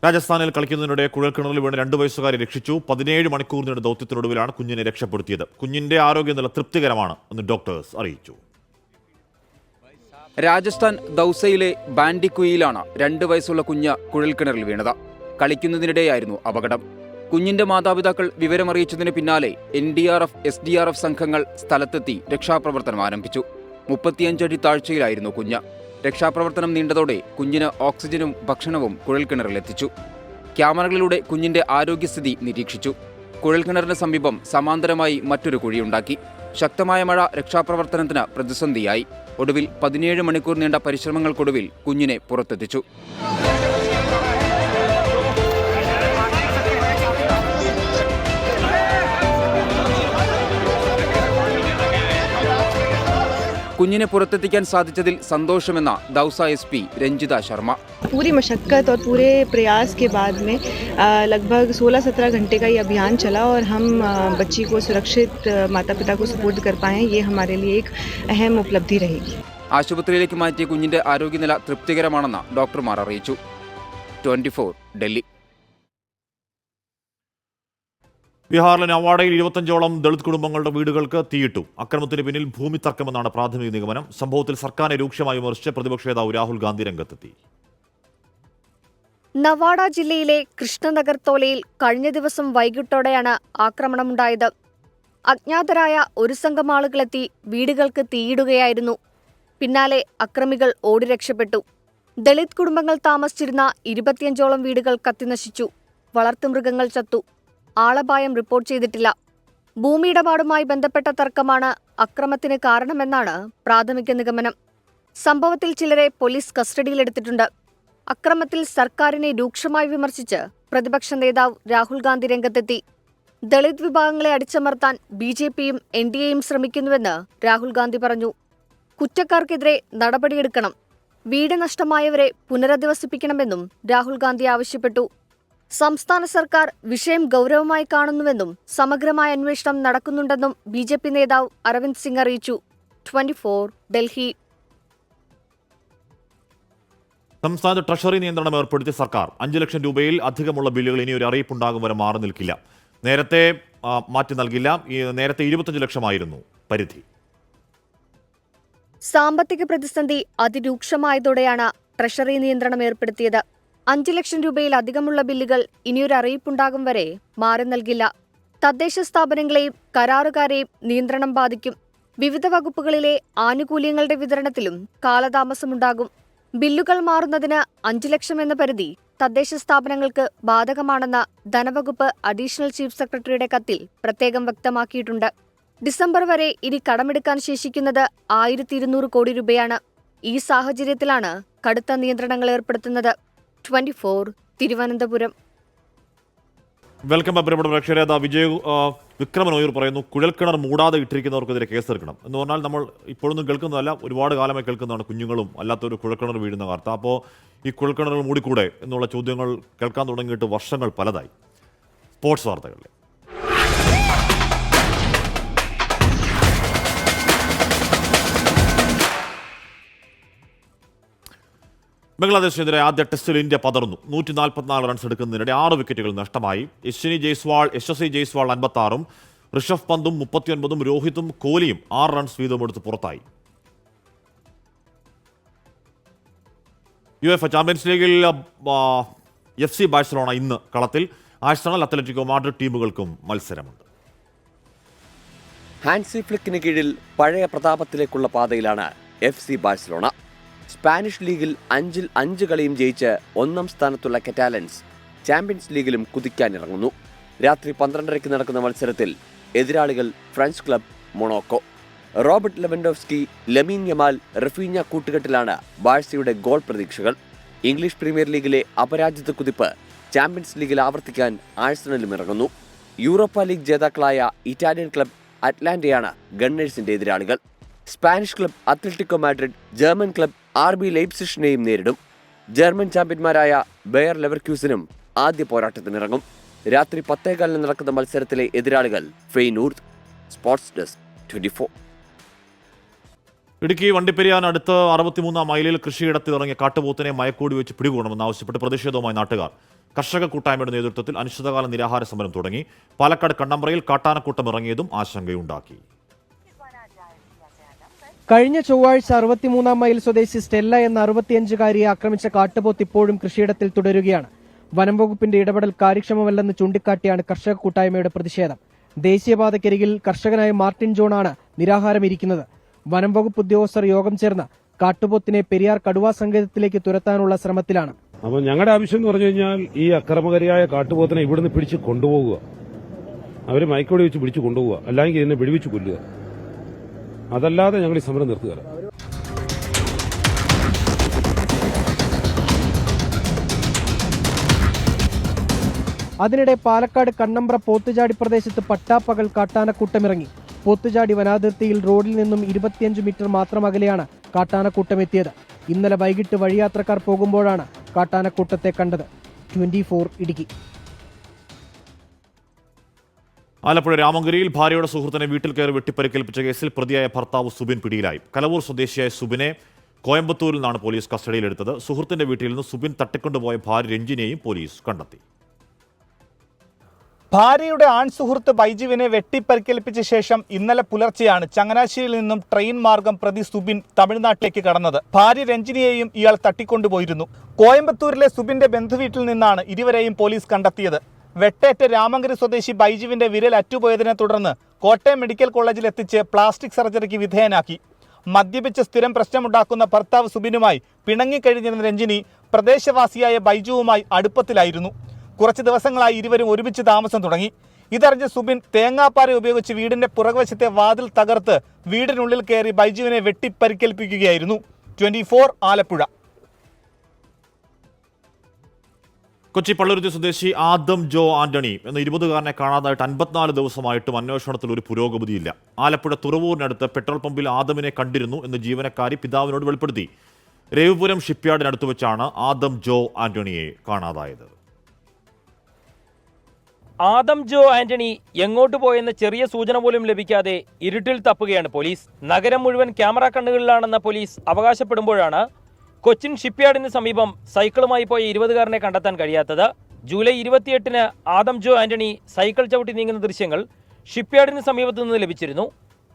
രാജസ്ഥാനിൽ കളിക്കുന്നതിനിടെ കുഴൽക്കിണറിൽ വീണ് 2 വയസ്സുകാരെ രക്ഷിച്ചു. 17 മണിക്കൂർ നീണ്ട ദൗത്യത്തിനൊടുവിലാണ് കുഞ്ഞിനെ രക്ഷപ്പെടുത്തിയത്. കുഞ്ഞിന്റെ ആരോഗ്യനില തൃപ്തികരമാണ് എന്ന് ഡോക്ടേഴ്സ് അറിയിച്ചു. രാജസ്ഥാൻ ദൗസയിലെ ബാൻഡിക്കുയിലാണ് 2 വയസ്സുള്ള കുഞ്ഞ് കുഴൽക്കിണറിൽ വീണത്. കളിക്കുന്നതിനിടെയായിരുന്നു അപകടം. കുഞ്ഞിന്റെ മാതാപിതാക്കൾ വിവരമറിയിച്ചതിന് പിന്നാലെ NDRF, SDRF സംഘങ്ങൾ സ്ഥലത്തെത്തി രക്ഷാപ്രവർത്തനം ആരംഭിച്ചു. 35 അടി താഴ്ചയിലായിരുന്നു കുഞ്ഞ്. രക്ഷാപ്രവർത്തനം നീണ്ടതോടെ കുഞ്ഞിന് ഓക്സിജനും ഭക്ഷണവും കുഴൽക്കിണറിലെത്തിച്ചു. ക്യാമറകളിലൂടെ കുഞ്ഞിന്റെ ആരോഗ്യസ്ഥിതി നിരീക്ഷിച്ചു. കുഴൽക്കിണറിന് സമീപം സമാന്തരമായി മറ്റൊരു കുഴിയുണ്ടാക്കി. ശക്തമായ മഴ രക്ഷാപ്രവർത്തനത്തിന് പ്രതിസന്ധിയായി. ഒടുവിൽ 17 മണിക്കൂർ നീണ്ട പരിശ്രമങ്ങൾക്കൊടുവിൽ കുഞ്ഞിനെ പുറത്തെത്തിച്ചു. കുഞ്ഞിനെ പുറത്തെത്തിക്കാൻ സാധിച്ചതിൽ സന്തോഷമെന്ന ദൗസ SP രഞ്ജിത ശർമ്മ. पूरी मशक्कत और पूरे प्रयास के बाद में लगभग 16-17 घंटे का ये अभियान चला और हम बच्ची को सुरक्षित माता पिता को सपोर्ट कर पाए. ये हमारे लिए एक अहम उपलब्धि रहेगी. ആശുപത്രിയിലേക്ക് മാറ്റിയ കുഞ്ഞിന്റെ ആരോഗ്യനില തൃപ്തികരമാണെന്ന് ഡോക്ടർമാർ അറിയിച്ചു. 24 ഡൽഹി. ബീഹാറിലെ നവാഡയിൽ 25ഓളം ദളിത് കുടുംബങ്ങളുടെ വീടുകൾക്ക് തീയിട്ടു. അക്രമത്തിന് പിന്നിൽ ഭൂമി തർക്കമെന്നാണ് പ്രാഥമിക നിഗമനം. സംഭവത്തിൽ സർക്കാരിനെ രൂക്ഷമായി വിമർശിച്ച് പ്രതിപക്ഷ നേതാവ് രാഹുൽ ഗാന്ധി രംഗത്തെത്തി. നവാഡ ജില്ലയിലെ കൃഷ്ണനഗർ തോലയിൽ കഴിഞ്ഞ ദിവസം വൈകിട്ടോടെയാണ് ആക്രമണമുണ്ടായത്. അജ്ഞാതരായ ഒരു സംഘം ആളുകളെത്തി വീടുകൾക്ക് തീയിടുകയായിരുന്നു. പിന്നാലെ അക്രമികൾ ഓടി രക്ഷപ്പെട്ടു. ദളിത് കുടുംബങ്ങൾ താമസിച്ചിരുന്ന 25ഓളം വീടുകൾ കത്തിനശിച്ചു. വളർത്തുമൃഗങ്ങൾ ചത്തു. ആളപായം റിപ്പോർട്ട് ചെയ്തിട്ടില്ല. ഭൂമിയിടപാടുമായി ബന്ധപ്പെട്ട തർക്കമാണ് അക്രമത്തിന് കാരണമെന്നാണ് പ്രാഥമിക നിഗമനം. സംഭവത്തിൽ ചിലരെ പോലീസ് കസ്റ്റഡിയിലെടുത്തിട്ടുണ്ട്. അക്രമത്തിൽ സർക്കാരിനെ രൂക്ഷമായി വിമർശിച്ച് പ്രതിപക്ഷ നേതാവ് രാഹുൽ ഗാന്ധി രംഗത്തെത്തി. ദളിത് വിഭാഗങ്ങളെ അടിച്ചമർത്താൻ BJPയും NDAയും ശ്രമിക്കുന്നുവെന്ന് രാഹുൽ ഗാന്ധി പറഞ്ഞു. കുറ്റക്കാർക്കെതിരെ നടപടിയെടുക്കണം, വീട് നഷ്ടമായവരെ പുനരധിവസിപ്പിക്കണമെന്നും രാഹുൽ ഗാന്ധി ആവശ്യപ്പെട്ടു. സംസ്ഥാന സർക്കാർ വിഷയം ഗൗരവമായി കാണുന്നുവെന്നും സമഗ്രമായ അന്വേഷണം നടക്കുന്നുണ്ടെന്നും BJP നേതാവ് അരവിന്ദ് സിംഗ് അറിയിച്ചു. 24 ഡൽഹി. സംസ്ഥാനത്ത് ട്രഷറി നിയന്ത്രണം ഏർപ്പെടുത്തിയ സർക്കാർ 5 ലക്ഷം രൂപയിൽ അധികമുള്ള ബില്ലുകൾ ഇനി ഒരു അറിയിപ്പുണ്ടാകും വരെ മാറി നിൽക്കില്ല. നേരത്തെ മാറ്റി നൽകില്ല. നേരത്തെ 25 ലക്ഷമായിരുന്നു പരിധി. സാമ്പത്തിക പ്രതിസന്ധി അതിരൂക്ഷമായതോടെയാണ് ട്രഷറി നിയന്ത്രണം ഏർപ്പെടുത്തിയത്. 5 ലക്ഷം രൂപയിൽ അധികമുള്ള ബില്ലുകൾ ഇനിയൊരു അറിയിപ്പുണ്ടാകും വരെ മാറി നൽകില്ല. തദ്ദേശ സ്ഥാപനങ്ങളെയും കരാറുകാരെയും നിയന്ത്രണം ബാധിക്കും. വിവിധ വകുപ്പുകളിലെ ആനുകൂല്യങ്ങളുടെ വിതരണത്തിലും കാലതാമസമുണ്ടാകും. ബില്ലുകൾ മാറുന്നതിന് 5 ലക്ഷം എന്ന പരിധി തദ്ദേശ സ്ഥാപനങ്ങൾക്ക് ബാധകമാണെന്ന ധനവകുപ്പ് അഡീഷണൽ ചീഫ് സെക്രട്ടറിയുടെ കത്തിൽ പ്രത്യേകം വ്യക്തമാക്കിയിട്ടുണ്ട്. ഡിസംബർ വരെ ഇനി കടമെടുക്കാൻ ശേഷിക്കുന്നത് 1200 കോടി രൂപയാണ്. ഈ സാഹചര്യത്തിലാണ് കടുത്ത നിയന്ത്രണങ്ങൾ ഏർപ്പെടുത്തുന്നത്. 24 തിരുവനന്തപുരം. വെൽക്കം പ്രിയപ്പെട്ട പ്രേക്ഷകരെ. വിക്രമൻ ഒയൂർ പറയുന്നു, കുഴൽക്കിണർ മൂടാതെ ഇട്ടിരിക്കുന്നവർക്കെതിരെ കേസെടുക്കണം എന്ന് പറഞ്ഞാൽ നമ്മൾ ഇപ്പോഴൊന്നും കേൾക്കുന്നതല്ല, ഒരുപാട് കാലമായി കേൾക്കുന്നതാണ് കുഞ്ഞുങ്ങളും അല്ലാത്തൊരു കുഴൽക്കിണർ വീഴുന്ന വാർത്ത. അപ്പോൾ ഈ കുഴൽക്കിണറുകൾ മൂടിക്കൂടെ എന്നുള്ള ചോദ്യങ്ങൾ കേൾക്കാൻ തുടങ്ങിയിട്ട് വർഷങ്ങൾ പലതായി. സ്പോർട്സ് വാർത്തകളിൽ ബംഗ്ലാദേശിനെതിരെ ആദ്യ ടെസ്റ്റിൽ ഇന്ത്യ പതർന്നു. 144 റൺസ് എടുക്കുന്നതിനിടെ 6 വിക്കറ്റുകൾ നഷ്ടമായി. യശസ്വി ജയ്സ്വാൾ 56-ഉം ഋഷഭ് പന്തും 39-ഉം രോഹിതും കോഹ്ലിയും 6 റൺസ് വീതമെടുത്ത് പുറത്തായി. UEFA ചാമ്പ്യൻസ് ലീഗിൽ FC ബാഴ്സലോണ ഇന്ന് കളത്തിൽ. ആഴ്സണൽ, അത്ലറ്റിക്കോ മാഡ്രിഡ് ടീമുകൾക്കും മത്സരമുണ്ട്. ഹാൻസി ഫ്ലിക്കിന് കീഴിൽ പഴയ പ്രതാപത്തിലേക്കുള്ള പാതയിലാണ് FC ബാഴ്സലോണ. സ്പാനിഷ് ലീഗിൽ 5-ൽ 5 കളിയും ജയിച്ച് 1-ാം സ്ഥാനത്തുള്ള കറ്റാലൻസ് ചാമ്പ്യൻസ് ലീഗിലും കുതിക്കാനിറങ്ങുന്നു. രാത്രി 12:30 നടക്കുന്ന മത്സരത്തിൽ എതിരാളികൾ French club Monaco. Robert Lewandowski, Lamine Yamal, Raphinha കൂട്ടുകെട്ടിലാണ് ബാഴ്സയുടെ ഗോൾ പ്രതീക്ഷകൾ. ഇംഗ്ലീഷ് പ്രീമിയർ ലീഗിലെ അപരാജിത കുതിപ്പ് ചാമ്പ്യൻസ് ലീഗിൽ ആവർത്തിക്കാൻ ആഴ്സണലും ഇറങ്ങുന്നു. യൂറോപ്പ ലീഗ് ജേതാക്കളായ ഇറ്റാലിയൻ ക്ലബ് അറ്റ്ലാന്റയാണ് ഗണ്ണേഴ്സിന്റെ എതിരാളികൾ. Spanish club Atletico Madrid German club RB ലൈപ്സിഷിനെയും നേരിടും. ജർമ്മൻ ചാമ്പ്യന്മാരായ ബെയർ ലെവർക്യൂസനും ആദ്യ പോരാട്ടത്തിനിറങ്ങും. രാത്രി 10:15 നടക്കുന്ന മത്സരത്തിലെ എതിരാളികൾ Feyenoord. Sports desk 24. Idukki Vandiperiyar അടുത്ത് 63-ാം മൈലിൽ കൃഷിയിടത്തിൽ ഇറങ്ങിയ കാട്ടുപോത്തിനെ മയക്കൂടി വെച്ച് പിടികൂടണമെന്നാവശ്യപ്പെട്ട് പ്രതിഷേധവുമായി നാട്ടുകാർ. കർഷക കൂട്ടായ്മയുടെ നേതൃത്വത്തിൽ അനിശ്ചിതകാല നിരാഹാര സമരം തുടങ്ങി. പാലക്കാട് കണ്ണമ്പ്രയിൽ കാട്ടാനക്കൂട്ടം ഇറങ്ങിയതും ആശങ്കയുണ്ടാക്കി. കഴിഞ്ഞ ചൊവ്വാഴ്ച 63-ാം മൈൽ സ്വദേശി സ്റ്റെല്ല എന്ന 65-കാരിയെ ആക്രമിച്ച കാട്ടുപോത്ത് ഇപ്പോഴും കൃഷിയിടത്തിൽ തുടരുകയാണ്. വനം വകുപ്പിന്റെ ഇടപെടൽ കാര്യക്ഷമമല്ലെന്ന് ചൂണ്ടിക്കാട്ടിയാണ് കർഷക കൂട്ടായ്മയുടെ പ്രതിഷേധം. ദേശീയപാതക്കരികിൽ കർഷകനായ മാർട്ടിൻ ജോണാണ് നിരാഹാരമിരിക്കുന്നത്. വനം വകുപ്പ് ഉദ്യോഗസ്ഥർ യോഗം ചേർന്ന് കാട്ടുപോത്തിനെ പെരിയാർ കടുവാ സങ്കേതത്തിലേക്ക് തുരത്താനുള്ള ശ്രമത്തിലാണ്. അപ്പോൾ ഞങ്ങളുടെ ആവശ്യം എന്ന് പറഞ്ഞു കഴിഞ്ഞാൽ ഈ അക്രമകാരിയായ കാട്ടുപോത്തിനെ ഇവിടുന്ന് പിടിച്ച് കൊണ്ടുപോകുക, അവർ മയക്കോടി വെച്ച് പിടിച്ച് കൊണ്ടുപോകുക, അല്ലെങ്കിൽ ഇതിനെ വെടിവെച്ച് കൊല്ലുക. അതല്ലാതെ ഞങ്ങൾ ഈ സമരം നിർത്തുകയാണ്. അതിനിടെ പാലക്കാട് കണ്ണമ്പ്ര പോത്തുചാടി പ്രദേശത്ത് പട്ടാപ്പകൽ കാട്ടാനക്കൂട്ടമിറങ്ങി. പോത്തുചാടി വനാതിർത്തിയിൽ റോഡിൽ നിന്നും 25 മീറ്റർ മാത്രം അകലെയാണ് കാട്ടാനക്കൂട്ടമെത്തിയത്. ഇന്നലെ വൈകിട്ട് വഴിയാത്രക്കാർ പോകുമ്പോഴാണ് കാട്ടാനക്കൂട്ടത്തെ കണ്ടത്. 24 ഇടുക്കി. ആലപ്പുഴ രാമങ്കരിയിൽ ഭാര്യയുടെ സുഹൃത്തിനെ വീട്ടിൽ കയറി വെട്ടിപ്പരിക്കേൽപ്പിച്ച കേസിൽ പ്രതിയായ ഭർത്താവ് സുബിൻ പിടിയിലായി. കലവൂർ സ്വദേശിയായ സുബിനെ കോയമ്പത്തൂരിൽ നിന്നാണ് പോലീസ് കസ്റ്റഡിയിലെടുത്തത്. സുഹൃത്തിന്റെ വീട്ടിൽ നിന്ന് സുബിൻ തട്ടിക്കൊണ്ടുപോയ ഭാര്യ രഞ്ജിനെയും പോലീസ് കണ്ടെത്തി. ഭാര്യയുടെ ആൺസുഹൃത്ത് ബൈജുവിനെ വെട്ടിപ്പരിക്കേൽപ്പിച്ച ശേഷം ഇന്നലെ പുലർച്ചെയാണ് ചങ്ങനാശ്ശേരിയിൽ നിന്നും ട്രെയിൻ മാർഗം പ്രതി സുബിൻ തമിഴ്നാട്ടിലേക്ക് കടന്നത്. ഭാര്യ രഞ്ജിനിയെയും ഇയാൾ തട്ടിക്കൊണ്ടുപോയിരുന്നു. കോയമ്പത്തൂരിലെ സുബിന്റെ ബന്ധുവീട്ടിൽ നിന്നാണ് ഇരുവരെയും പോലീസ് കണ്ടെത്തിയത്. വെട്ടേറ്റ രാമങ്കരി സ്വദേശി ബൈജുവിന്റെ വിരൽ അറ്റുപോയതിനെ തുടർന്ന് കോട്ടയം മെഡിക്കൽ കോളേജിൽ എത്തിച്ച് പ്ലാസ്റ്റിക് സർജറിക്ക് വിധേയനാക്കി. മദ്യപിച്ച് സ്ഥിരം പ്രശ്നമുണ്ടാക്കുന്ന ഭർത്താവ് സുബിനുമായി പിണങ്ങിക്കഴിഞ്ഞിരുന്ന രഞ്ജിനി പ്രദേശവാസിയായ ബൈജുവുമായി അടുപ്പത്തിലായിരുന്നു. കുറച്ച് ദിവസങ്ങളായി ഇരുവരും ഒരുമിച്ച് താമസം തുടങ്ങി. ഇതറിഞ്ഞ സുബിൻ തേങ്ങാപ്പാര ഉപയോഗിച്ച് വീടിന്റെ പുറകുവശത്തെ വാതിൽ തകർത്ത് വീടിനുള്ളിൽ കയറി ബൈജുവിനെ വെട്ടിപ്പരിക്കേൽപ്പിക്കുകയായിരുന്നു. 24 ആലപ്പുഴ. കൊച്ചി പള്ളുരുത്തി സ്വദേശി ആദം ജോ ആന്റണി എന്ന 20-കാരനെ കാണാതായിട്ട് 54 ദിവസമായിട്ടും അന്വേഷണത്തിൽ ഒരു പുരോഗതിയില്ല. ആലപ്പുഴ തുറവൂരിനടുത്ത് പെട്രോൾ പമ്പിൽ ആദമിനെ കണ്ടിരുന്നു എന്ന് ജീവനക്കാരി പിതാവിനോട് വെളിപ്പെടുത്തി. രവിപുരം ഷിപ്പ്യാർഡിനടുത്ത് വെച്ചാണ് ആദം ജോ ആന്റണിയെ കാണാതായത്. ആദം ജോ ആന്റണി എങ്ങോട്ട് പോയെന്ന ചെറിയ സൂചന പോലും ലഭിക്കാതെ ഇരുട്ടിൽ തപ്പുകയാണ് പോലീസ്. നഗരം മുഴുവൻ ക്യാമറ കണ്ണുകളിലാണെന്ന പോലീസ് അവകാശപ്പെടുമ്പോഴാണ് കൊച്ചിൻ ഷിപ്പ്യാർഡിന് സമീപം സൈക്കിളുമായി പോയ 20-കാരനെ കണ്ടെത്താൻ കഴിയാത്തത്. ജൂലൈ 28-ന് ആദം ജോ ആന്റണി സൈക്കിൾ ചവിട്ടി നീങ്ങുന്ന ദൃശ്യങ്ങൾ ഷിപ്പ്യാർഡിന് സമീപത്തു നിന്ന് ലഭിച്ചിരുന്നു.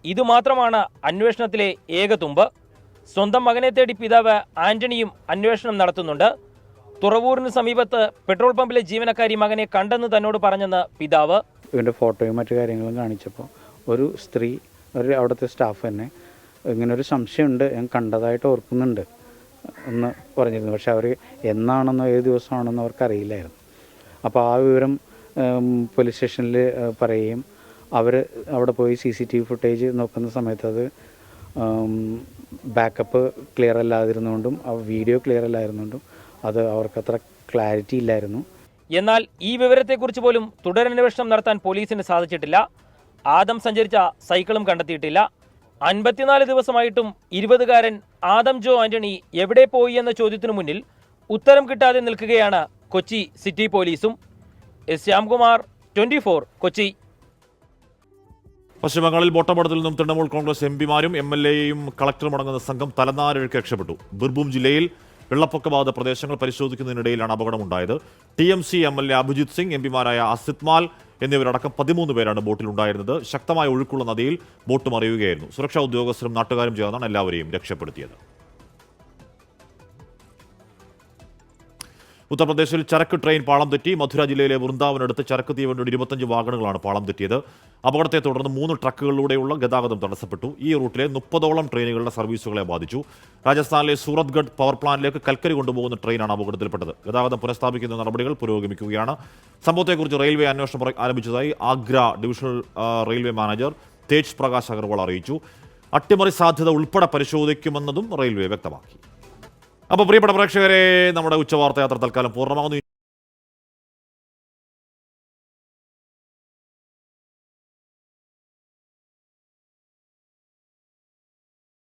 ഇതുമാത്രമാണ് അന്വേഷണത്തിലെ ഏക തുമ്പ്. സ്വന്തം മകനെ തേടി പിതാവ് ആന്റണിയും അന്വേഷണം നടത്തുന്നുണ്ട്. തുറവൂരിന് സമീപത്ത് പെട്രോൾ പമ്പിലെ ജീവനക്കാരി മകനെ കണ്ടെന്ന് തന്നോട് പറഞ്ഞെന്ന് പിതാവ്. ഇവൻ്റെ ഫോട്ടോയും മറ്റു കാര്യങ്ങളും കാണിച്ചപ്പോൾ ഒരു സ്ത്രീ, അവിടുത്തെ സ്റ്റാഫ് തന്നെ ഇങ്ങനൊരു സംശയമുണ്ട്, ഞാൻ കണ്ടതായിട്ട് ഓർക്കുന്നുണ്ട് എന്ന് പറഞ്ഞിരുന്നു. പക്ഷെ അവർ എന്നാണെന്നോ ഏത് ദിവസമാണെന്നോ അവർക്കറിയില്ലായിരുന്നു. അപ്പോൾ ആ വിവരം പോലീസ് സ്റ്റേഷനിൽ പറയുകയും അവർ അവിടെ പോയി CCTV ഫുട്ടേജ് നോക്കുന്ന സമയത്ത് അത് ബാക്കപ്പ് ക്ലിയർ അല്ലാതിരുന്നുകൊണ്ടും വീഡിയോ ക്ലിയർ അല്ലായിരുന്നുകൊണ്ടും അത് അവർക്കത്ര ക്ലാരിറ്റി ഇല്ലായിരുന്നു. എന്നാൽ ഈ വിവരത്തെക്കുറിച്ച് പോലും തുടരന്വേഷണം നടത്താൻ പോലീസിന് സാധിച്ചിട്ടില്ല. ആദം സഞ്ചരിച്ച സൈക്കിളും കണ്ടെത്തിയിട്ടില്ല. 54 ദിവസമായിട്ടും 20-കാരൻ ആദം ജോ ആന്റണി എവിടെ പോയി എന്ന ചോദ്യത്തിനു മുന്നിൽ ഉത്തരം കിട്ടാതെ നിൽക്കുകയാണ് കൊച്ചി സിറ്റി പോലീസും. ശ്യാംകുമാർ, 24 കൊച്ചി. പശ്ചിമബംഗാളിൽ വോട്ടപകടത്തിൽ നിന്നും തൃണമൂൽ കോൺഗ്രസ് MPമാരും MLAയും കളക്ടറും അടങ്ങുന്ന സംഘം തലനാരിഴയ്ക്ക് രക്ഷപ്പെട്ടു. ബിർഭൂം ജില്ലയിൽ വെള്ളപ്പൊക്ക ബാധിത പ്രദേശങ്ങൾ പരിശോധിക്കുന്നതിനിടയിലാണ് അപകടമുണ്ടായത്. TMC MLA അഭിജിത് സിംഗ്, MPമാരായ അസിത് മാൽ എന്നിവരടക്കം 13 പേരാണ് ബോട്ടിലുണ്ടായിരുന്നത്. ശക്തമായ ഒഴുക്കുള്ള നദിയിൽ ബോട്ട് മറിയുകയായിരുന്നു. സുരക്ഷാ ഉദ്യോഗസ്ഥരും നാട്ടുകാരും ചേർന്നാണ് എല്ലാവരെയും രക്ഷപ്പെടുത്തിയത്. ഉത്തർപ്രദേശിൽ ചരക്ക് ട്രെയിൻ പാളം തെറ്റി. മധുര ജില്ലയിലെ വൃന്ദാവനടുത്ത് ചരക്ക് തീവണ്ടിയുടെ 25 വാഗണുകളാണ് പാളം തെറ്റിയത്. അപകടത്തെ തുടർന്ന് 3 ട്രക്കുകളിലൂടെയുള്ള ഗതാഗതം തടസ്സപ്പെട്ടു. ഈ റൂട്ടിലെ 30ഓളം ട്രെയിനുകളുടെ സർവീസുകളെ ബാധിച്ചു. രാജസ്ഥാനിലെ സൂറത്ഗഡ് പവർ പ്ലാന്റിലേക്ക് കൽക്കരി കൊണ്ടുപോകുന്ന ട്രെയിനാണ് അപകടത്തിൽപ്പെട്ടത്. ഗതാഗതം പുനഃസ്ഥാപിക്കുന്ന നടപടികൾ പുരോഗമിക്കുകയാണ്. സംഭവത്തെക്കുറിച്ച് റെയിൽവേ അന്വേഷണം ആരംഭിച്ചതായി Agra divisional railway manager Tej Prakash Agarwal അറിയിച്ചു. അട്ടിമറി സാധ്യത ഉൾപ്പെടെ പരിശോധിക്കുമെന്നതും റെയിൽവേ വ്യക്തമാക്കി. അപ്പോൾ പ്രിയപ്പെട്ട പ്രേക്ഷകരെ, നമ്മുടെ ഉച്ചവാർത്ത യാത്ര തൽക്കാലം പൂർണ്ണമാകുന്നു.